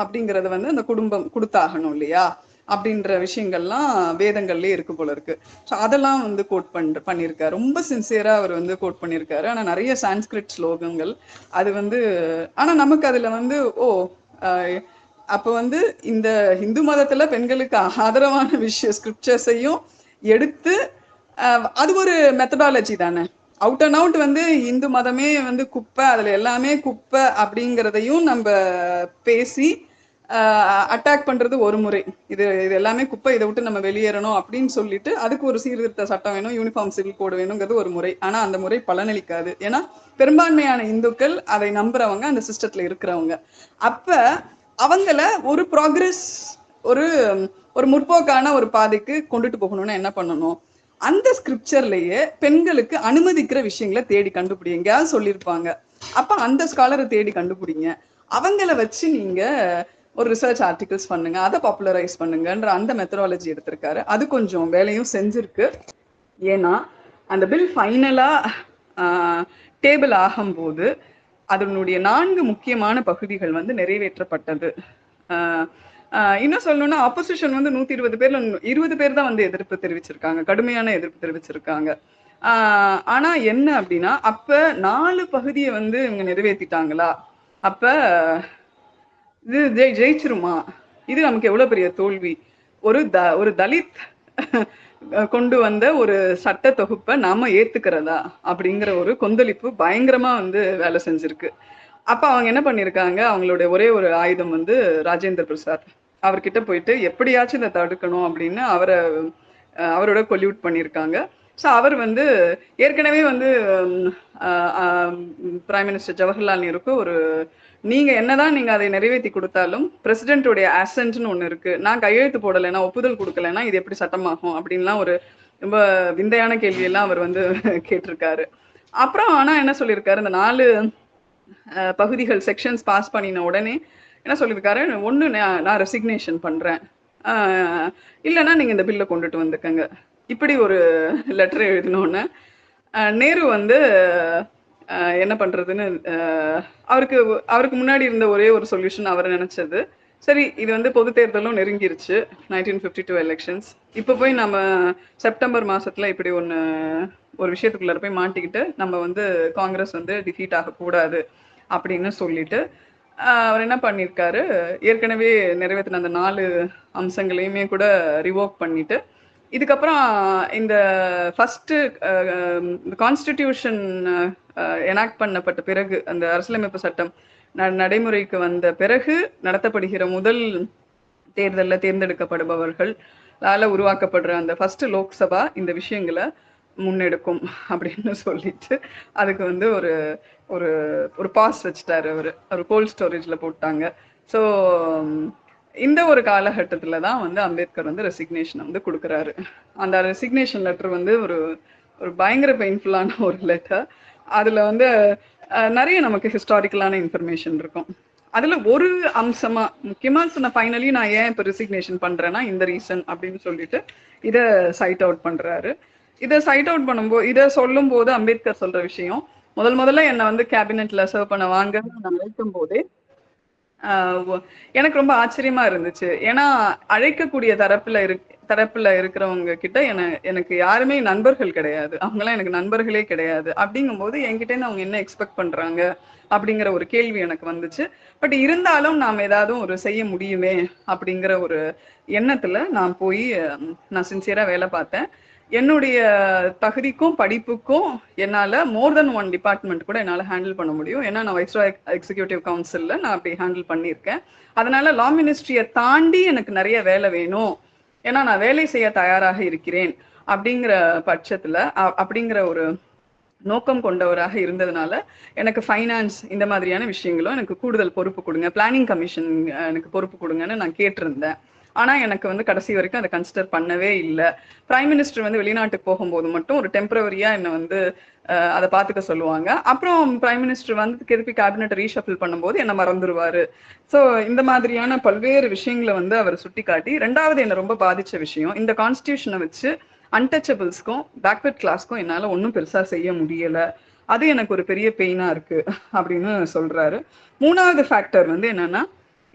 அப்படிங்கறது வந்து அந்த குடும்பம் கொடுத்தாகணும் இல்லையா, அப்படின்ற விஷயங்கள்லாம் வேதங்கள்லயே இருக்கு போல இருக்கு. ஸோ அதெல்லாம் வந்து கோட் பண்ணியிருக்காரு. ரொம்ப சின்சியரா அவர் வந்து கோட் பண்ணியிருக்காரு. ஆனா நிறைய சான்ஸ்கிரிட் ஸ்லோகங்கள் அது வந்து, ஆனா நமக்கு அதுல வந்து அப்ப வந்து இந்த இந்து மதத்துல பெண்களுக்கு ஆதரவான ஸ்கிரிப்சர்ஸையும் எடுத்து அது ஒரு மெத்தடாலஜி தானே. அவுட் அண்ட் அவுட் வந்து இந்து மதமே வந்து குப்பை, அதுல எல்லாமே குப்பை அப்படிங்கிறதையும் நம்ம பேசி அட்டாக் பண்றது ஒரு முறை, இது எல்லாமே குப்பை, இதை விட்டு நம்ம வெளியேறணும் அப்படின்னு சொல்லிட்டு அதுக்கு ஒரு சீர்திருத்த சட்டம் வேணும், யூனிஃபார்ம் சிவில் கோடு வேணுங்கிறது ஒரு முறை. ஆனா அந்த முறை பலனளிக்காது. ஏன்னா பெரும்பான்மையான இந்துக்கள் அதை நம்புறவங்க, அந்த சிஸ்டத்துல இருக்கிறவங்க. அப்ப அவங்கள ஒரு ப்ராக்ரஸ், ஒரு ஒரு முற்போக்கான ஒரு பாதைக்கு கொண்டுட்டு போகணும்னா என்ன பண்ணணும்? அந்த ஸ்கிரிப்சர்லயே பெண்களுக்கு அனுமதிக்கிற விஷயங்களை தேடி கண்டுபிடிங்க சொல்லியிருப்பாங்க. அப்ப அந்த ஸ்காலரை தேடி கண்டுபிடிங்க. அவங்கள வச்சு நீங்க ஒரு ரிசர்ச் ஆர்டிகல்ஸ் பண்ணுங்க, அதை பாப்புலரைஸ் பண்ணுங்கன்ற அந்த மெத்தடாலஜி எடுத்திருக்காரு. அது கொஞ்சம் வேலையும் செஞ்சிருக்கு. ஏன்னா அந்த பில் ஃபைனலா டேபிள் ஆகும்போது அதனுடைய 4 முக்கியமான பகுதிகள் வந்து நிறைவேற்றப்பட்டது. இன்னும் சொல்லணும்னா ஆப்போசிஷன் வந்து 120 பேர்ல 20 பேர் தான் வந்து எதிர்ப்பு தெரிவிச்சிருக்காங்க, கடுமையான எதிர்ப்பு தெரிவிச்சிருக்காங்க. ஆனா என்ன அப்படின்னா, அப்ப 4 பகுதியை வந்து இவங்க நிறைவேற்றிட்டாங்களா? அப்ப இது ஜெயிச்சிருமா? இது நமக்கு எவ்வளவு பெரிய தோல்வி. ஒரு தலித் கொண்டு வந்த ஒரு சட்ட தொகுப்பை நாம ஏத்துக்கிறதா அப்படிங்கிற ஒரு கொந்தளிப்பு பயங்கரமா வந்து வேலை செஞ்சிருக்கு. அப்ப அவங்க என்ன பண்ணிருக்காங்க, அவங்களுடைய ஒரே ஒரு ஆயுதம் வந்து ராஜேந்திர பிரசாத். அவர்கிட்ட போயிட்டு எப்படியாச்சும் இதை தடுக்கணும் அப்படின்னு அவரோட கொல்யூட் பண்ணியிருக்காங்க. ஸோ அவர் வந்து ஏற்கனவே வந்து பிரைம் மினிஸ்டர் ஜவஹர்லால் நேருக்கு ஒரு, நீங்க என்னதான் நீங்க அதை நிறைவேற்றி கொடுத்தாலும் பிரசிடென்ட்டுடைய அசென்ட்னு ஒண்ணு இருக்கு, நான் கையெழுத்து போடலைன்னா, ஒப்புதல் கொடுக்கலைன்னா இது எப்படி சட்டமாகும் அப்படின்லாம் ஒரு ரொம்ப விந்தையான கேள்வியெல்லாம் அவர் வந்து கேட்டிருக்காரு. அப்புறம் ஆனா என்ன சொல்லியிருக்காரு, இந்த 4 பகுதிகள் செக்ஷன்ஸ் பாஸ் பண்ணின உடனே என்ன சொல்லியிருக்காரு, ஒன்று நான் ரெசிக்னேஷன் பண்றேன், இல்லைன்னா நீங்க இந்த பில்லை கொண்டுட்டு வந்துக்கங்க, இப்படி ஒரு லெட்டர் எழுதினோன்னு நேரு வந்து என்ன பண்றதுன்னு அவருக்கு அவருக்கு முன்னாடி இருந்த ஒரே ஒரு சொல்யூஷன் அவர் நினைச்சது, சரி இது வந்து பொது தேர்தலும் நெருங்கிருச்சு 1952 எலெக்ஷன்ஸ், இப்போ போய் நம்ம செப்டம்பர் மாசத்துல இப்படி ஒரு விஷயத்துக்குள்ள போய் மாட்டிக்கிட்டு நம்ம வந்து காங்கிரஸ் வந்து டிஃபீட் ஆகக்கூடாது அப்படின்னு சொல்லிட்டு அவர் என்ன பண்ணியிருக்காரு, ஏற்கனவே நிறைவேற்றின அந்த 4 அம்சங்களையுமே கூட ரிவோக் பண்ணிட்டு, இதுக்கப்புறம் இந்த ஃபர்ஸ்ட் கான்ஸ்டிடியூஷன் எனாக்ட் பண்ணப்பட்ட பிறகு, அந்த அரசியலமைப்பு சட்டம் நடைமுறைக்கு வந்த பிறகு நடத்தப்படுகிற முதல் தேர்தலில் தேர்ந்தெடுக்கப்படுபவர்களால உருவாக்கப்படுற அந்த ஃபர்ஸ்ட் லோக்சபா இந்த விஷயங்களை முன்னெடுக்கும் அப்படின்னு சொல்லிட்டு அதுக்கு வந்து ஒரு ஒரு ஒரு பாஸ் வச்சுட்டாரு. அவர் கோல்ட் ஸ்டோரேஜ்ல போட்டாங்க. ஸோ இந்த ஒரு காலகட்டத்துல தான் வந்து அம்பேத்கர் வந்து ரெசிக்னேஷன் வந்து கொடுக்குறாரு. அந்த ரெசிக்னேஷன் லெட்டர் வந்து ஒரு ஒரு பயங்கர பெயின்ஃபுல்லான ஒரு லெட்டர். அதுல வந்து நிறைய நமக்கு ஹிஸ்டாரிக்கலான இன்ஃபர்மேஷன் இருக்கும். அதுல ஒரு அம்சமா முக்கியமா சொன்ன, ஃபைனலி நான் ஏன் இப்போ ரெசிக்னேஷன் பண்றேன்னா இந்த ரீசன் அப்படின்னு சொல்லிட்டு இதை சைட் அவுட் பண்றாரு. இதை சைட் அவுட் பண்ணும்போது, இதை சொல்லும் போது அம்பேத்கர் சொல்ற விஷயம், முதல்ல என்னை வந்து கேபினெட்ல சர்வ் பண்ண வாங்க நான் அழைக்கும் போதே எனக்கு ரொம்ப ஆச்சரியமா இருந்துச்சு. ஏன்னா அழைக்கக்கூடிய தரப்புல இருக்கிறவங்க கிட்ட எனக்கு யாருமே நண்பர்கள் கிடையாது, அவங்களாம் எனக்கு நண்பர்களே கிடையாது. அப்படிங்கும் போது என்கிட்ட இருந்து அவங்க என்ன எக்ஸ்பெக்ட் பண்றாங்க அப்படிங்கிற ஒரு கேள்வி எனக்கு வந்துச்சு. பட் இருந்தாலும் நாம் ஏதாவது ஒரு செய்ய முடியுமே அப்படிங்கிற ஒரு எண்ணத்துல நான் போய் நான் சின்சியரா வேலை பார்த்தேன். என்னுடைய தகுதிக்கும் படிப்புக்கும் என்னால மோர் தென் ஒன் டிபார்ட்மெண்ட் கூட என்னால ஹேண்டில் பண்ண முடியும். ஏன்னா நான் வைஸ்ராய் எக்ஸிக்யூட்டிவ் கவுன்சில்ல நான் அப்படி ஹேண்டில் பண்ணியிருக்கேன். அதனால லா மினிஸ்ட்ரியை தாண்டி எனக்கு நிறைய வேலை வேணும், ஏன்னா நான் வேலை செய்ய தயாராக இருக்கிறேன் அப்படிங்கிற பட்சத்துல அப்படிங்கிற ஒரு நோக்கம் கொண்டவராக இருந்ததுனால எனக்கு ஃபைனான்ஸ் இந்த மாதிரியான விஷயங்களும் எனக்கு கூடுதல் பொறுப்பு கொடுங்க, பிளானிங் கமிஷன் எனக்கு பொறுப்பு கொடுங்கன்னு நான் கேட்டிருந்தேன். ஆனா எனக்கு வந்து கடைசி வரைக்கும் அதை கன்சிடர் பண்ணவே இல்லை. பிரைம் மினிஸ்டர் வந்து வெளிநாட்டுக்கு போகும்போது மட்டும் ஒரு டெம்பரவரியா என்னை வந்து அதை பார்த்துக்க சொல்லுவாங்க. அப்புறம் பிரைம் மினிஸ்டர் வந்து திருப்பி கேபினெட் ரீஷஃபில் பண்ணும்போது என்ன மறந்துடுவாரு. ஸோ இந்த மாதிரியான பல்வேறு விஷயங்களை வந்து அவர் சுட்டி காட்டி, ரெண்டாவது என்ன ரொம்ப பாதிச்ச விஷயம், இந்த கான்ஸ்டியூஷனை வச்சு அன்டச்சபிள்ஸ்க்கும் பேக்வர்ட் கிளாஸ்க்கும் என்னால ஒன்றும் பெருசா செய்ய முடியல, அது எனக்கு ஒரு பெரிய பெயினா இருக்கு அப்படின்னு சொல்றாரு. மூணாவது ஃபேக்டர் வந்து என்னன்னா,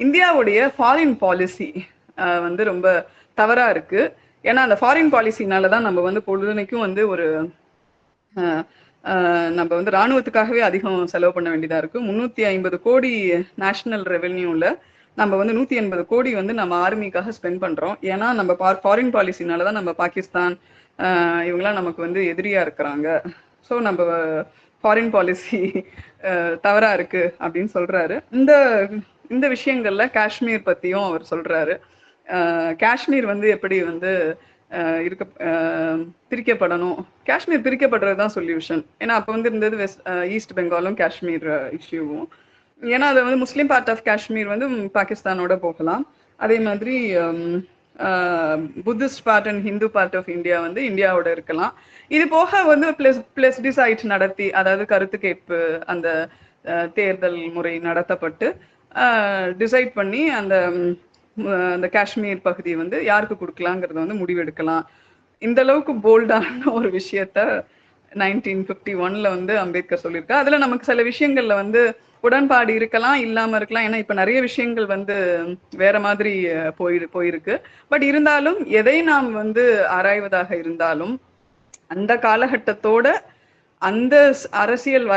இந்தியாவுடைய ஃபாரின் பாலிசி வந்து ரொம்ப தவறா இருக்கு. ஏன்னா அந்த ஃபாரின் பாலிசினாலதான் நம்ம வந்து பொழுதுனைக்கும் வந்து ஒரு நம்ம வந்து ராணுவத்துக்காகவே அதிகம் செலவு பண்ண வேண்டியதா இருக்கு. 350 கோடி நேஷனல் ரெவென்யூல நம்ம வந்து 180 கோடி வந்து நம்ம ஆர்மிக்காக ஸ்பெண்ட் பண்றோம். ஏன்னா நம்ம ஃபாரின் பாலிசினாலதான் நம்ம பாகிஸ்தான் இவங்கெல்லாம் நமக்கு வந்து எதிரியா இருக்கிறாங்க. ஸோ நம்ம ஃபாரின் பாலிசி தவறா இருக்கு அப்படின்னு சொல்றாரு. இந்த விஷயங்கள்ல காஷ்மீர் பத்தியும் அவர் சொல்றாரு. காஷ்மீர் வந்து எப்படி வந்து பிரிக்கப்படணும், காஷ்மீர் பிரிக்கப்படுறதுதான் சொல்யூஷன். ஏன்னா அப்ப வந்து இருந்தது ஈஸ்ட் பெங்காலும் காஷ்மீர் இஷ்யூவும். ஏன்னா அது வந்து முஸ்லீம் பார்ட் ஆஃப் காஷ்மீர் வந்து பாகிஸ்தானோட போகலாம். அதே மாதிரி Buddhist part and Hindu part of India வந்து இந்தியாவோட இருக்கலாம். இது போக வந்து பிளஸ் டிசைட் நடத்தி, அதாவது கருத்து கேட்பு அந்த தேர்தல் முறை நடத்தப்பட்டு டிசைட் பண்ணி அந்த காஷ்மீர் பகுதியை வந்து யாருக்கு கொடுக்கலாங்கிறத வந்து முடிவெடுக்கலாம். இந்த அளவுக்கு போல்டான ஒரு விஷயத்த 1951 வந்து அம்பேத்கர் சொல்லியிருக்காரு. அதுல நமக்கு சில விஷயங்கள்ல வந்து உடன்பாடு இருக்கலாம், இல்லாம இருக்கலாம். ஏன்னா இப்ப நிறைய விஷயங்கள் வந்து வேற மாதிரி போயிருக்கு. பட் இருந்தாலும் எதை நாம் வந்து ஆராய்வதாக இருந்தாலும் அந்த காலகட்டத்தோட அந்த அரசியல்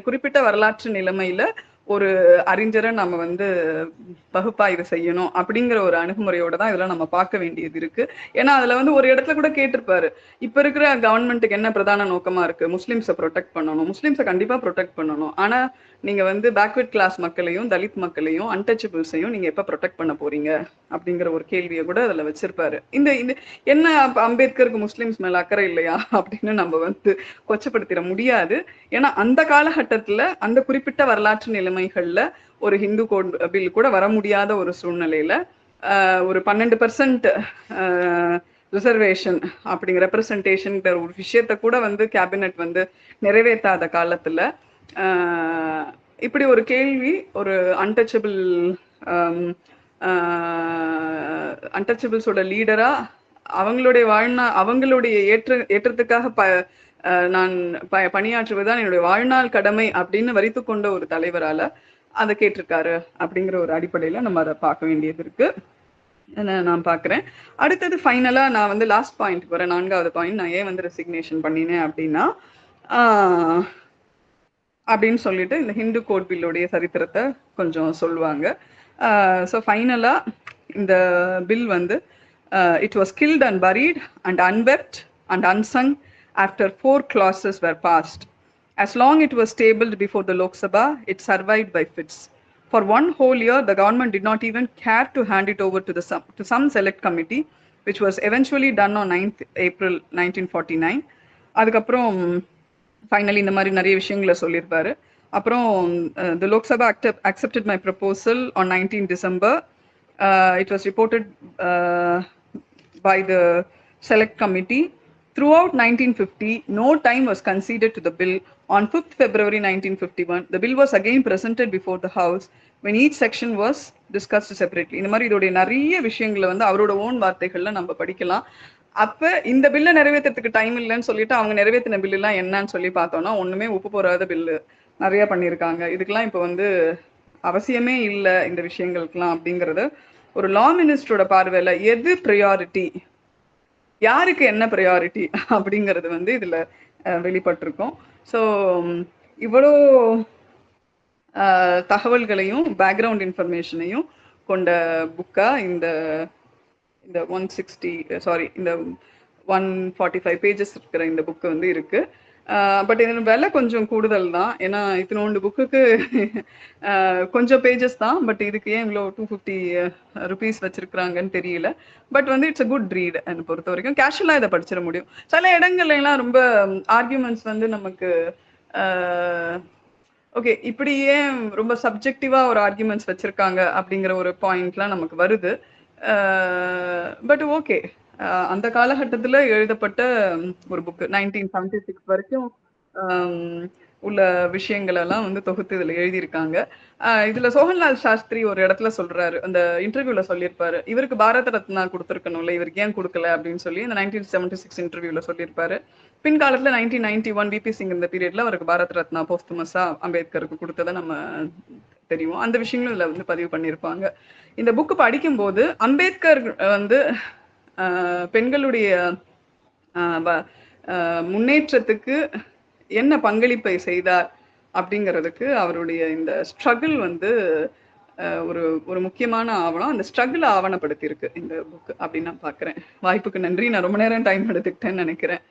குறிப்பிட்ட வரலாற்று நிலைமையில ஒரு அறிஞரை நம்ம வந்து பகுப்பாய்வு செய்யணும் அப்படிங்கிற ஒரு அணுகுமுறையோட தான் இதெல்லாம் நம்ம பார்க்க வேண்டியது இருக்கு. ஏன்னா அதுல வந்து ஒரு இடத்துல கூட கேட்டிருப்பாரு, இப்ப இருக்கிற கவர்மெண்ட்டுக்கு என்ன பிரதான நோக்கமா இருக்கு, முஸ்லிம்ஸை ப்ரொடெக்ட் பண்ணணும், முஸ்லிம்ஸை கண்டிப்பா ப்ரொடெக்ட் பண்ணணும். ஆனா நீங்க வந்து பேக்வர்ட் கிளாஸ் மக்களையும் தலித் மக்களையும் அன்டச்சபிள்ஸையும் நீங்க எப்ப ப்ரொடெக்ட் பண்ண போறீங்க அப்படிங்கிற ஒரு கேள்வியை கூட அதுல வச்சிருப்பாரு. இந்த என்ன அம்பேத்கருக்கு முஸ்லிம்ஸ் மேல அக்கறை இல்லையா அப்படின்னு நம்ம வந்து கொச்சப்படுத்திட முடியாது. ஏன்னா அந்த காலகட்டத்துல அந்த குறிப்பிட்ட வரலாற்று நிலைமைகள்ல ஒரு ஹிந்து கோட் பில் கூட வர முடியாத ஒரு சூழ்நிலையில ஒரு 12% ரிசர்வேஷன் அப்படிங்கிற ரெப்ரசன்டேஷன் ஒரு விஷயத்த கூட வந்து கேபினெட் வந்து நிறைவேற்றாத காலத்துல இப்படி ஒரு கேள்வி ஒரு அன்டச்சபிள்ஸோட லீடரா அவங்களுடைய ஏற்றத்துக்காக நான் பணியாற்றுவதுதான் என்னுடைய வாழ்நாள் கடமை அப்படின்னு வரித்து கொண்ட ஒரு தலைவரால அதை கேட்டிருக்காரு அப்படிங்கிற ஒரு அடிப்படையில நம்ம அதை பார்க்க வேண்டியது இருக்கு. நான் பாக்குறேன். அடுத்தது ஃபைனலா நான் வந்து லாஸ்ட் பாயிண்ட் வரேன். 4வது பாயிண்ட், நான் ஏன் வந்து ரெசிக்னேஷன் பண்ணினேன் அப்படின்னா அப்படின்னு சொல்லிட்டு இந்த ஹிந்து கோட் பில்லுடைய சரித்திரத்தை கொஞ்சம் சொல்லுவாங்க. ஸோ ஃபைனலா இந்த பில் வந்து it was killed and buried and unwept and unsung after 4 clauses were passed. As long it was tabled before the Lok Sabha, it survived by fits. For 1 whole year, the government did not even care to hand it over to some select committee, which was eventually done on 9th April 1949. அதுக்கப்புறம் finally இந்த மாதிரி நிறைய விஷயங்களை சொல்லியிருப்பாரு. அப்புறம் the Lok Sabha accepted my proposal on 19 December. It was reported by the select committee. Throughout 1950, no time was conceded to the bill. On 5th February 1951, the bill was again presented before the House when each section was discussed separately. இந்த மாதிரி இதோடைய நிறைய விஷயங்களை வந்து அவரோட own வார்த்தைகள்ல நம்ம படிக்கலாம். அப்ப இந்த பில்லை நிறைவேற்றத்துக்கு டைம் இல்லைன்னு சொல்லிட்டு அவங்க நிறைவேற்றின பில் எல்லாம் என்னன்னு சொல்லி பார்த்தோம்னா ஒண்ணுமே ஒப்பு போறாத பில்லு நிறைய பண்ணியிருக்காங்க. இதுக்கெல்லாம் இப்ப வந்து அவசியமே இல்லை இந்த விஷயங்களுக்கெல்லாம் அப்படிங்கறது ஒரு லா மினிஸ்டரோட பார்வையில எது ப்ரையாரிட்டி, யாருக்கு என்ன ப்ரையாரிட்டி அப்படிங்கிறது வந்து இதுல வெளிப்பட்டிருக்கும். ஸோ இவ்வளோ தகவல்களையும் பேக்ரவுண்ட் இன்ஃபர்மேஷனையும் கொண்ட புக்கா இந்த 145 பேஜஸ் இருக்கிற இந்த புக்கு வந்து இருக்கு. பட் இதோட விலை கொஞ்சம் கூடுதல் தான். ஏன்னா இத்தினோண்டு புக்குக்கு கொஞ்சம் பேஜஸ் தான். பட் இதுக்கு ஏன் இவ்வளோ 250 rupees வச்சிருக்கிறாங்கன்னு தெரியல. பட் வந்து இட்ஸ் அ குட் ரீட். என்னை பொறுத்த வரைக்கும் கேஷுவலாக இதை படிச்சிட முடியும். சில இடங்கள்லாம் ரொம்ப ஆர்கியூமெண்ட்ஸ் வந்து நமக்கு ஓகே இப்படி ஏன் ரொம்ப சப்ஜெக்டிவா ஒரு ஆர்கியூமெண்ட்ஸ் வச்சிருக்காங்க அப்படிங்கிற ஒரு பாயிண்ட்லாம் நமக்கு வருது. பட் ஓகே, அந்த காலகட்டத்தில் எழுதப்பட்ட ஒரு புக்கு 1976 வரைக்கும் உள்ள விஷயங்கள் எல்லாம் வந்து தொகுத்து இதுல எழுதியிருக்காங்க. இதுல சோகன்லால் சாஸ்திரி ஒரு இடத்துல சொல்றாரு, அந்த இன்டர்வியூல சொல்லியிருப்பாரு, இவருக்கு பாரத ரத்னா கொடுத்துருக்கணும்ல, இவருக்கு ஏன் கொடுக்கல அப்படின்னு சொல்லி இந்த 1976 இன்டர்வியூல சொல்லியிருப்பாரு. பின்காலத்துல 1991 விபி சிங் இந்த பீரியட்ல அவருக்கு பாரத் ரத்னா போஸ்துமஸா அம்பேத்கருக்கு கொடுத்ததை நம்ம தெரியும். அந்த விஷயங்களும் இதுல வந்து பதிவு பண்ணியிருப்பாங்க. இந்த புக்கு படிக்கும்போது அம்பேத்கர் வந்து பெண்களுடைய முன்னேற்றத்துக்கு என்ன பங்களிப்பை செய்தார் அப்படிங்கிறதுக்கு அவருடைய இந்த ஸ்ட்ரகிள் வந்து ஒரு ஒரு முக்கியமான ஆவணம். அந்த ஸ்ட்ரகிள் ஆவணப்படுத்தி இருக்கு இந்த புக் அப்படின்னு நான் பாக்குறேன். வாய்ப்புக்கு நன்றி. நான் ரொம்ப நேரம் டைம் எடுத்துக்கிட்டேன்னு நினைக்கிறேன்.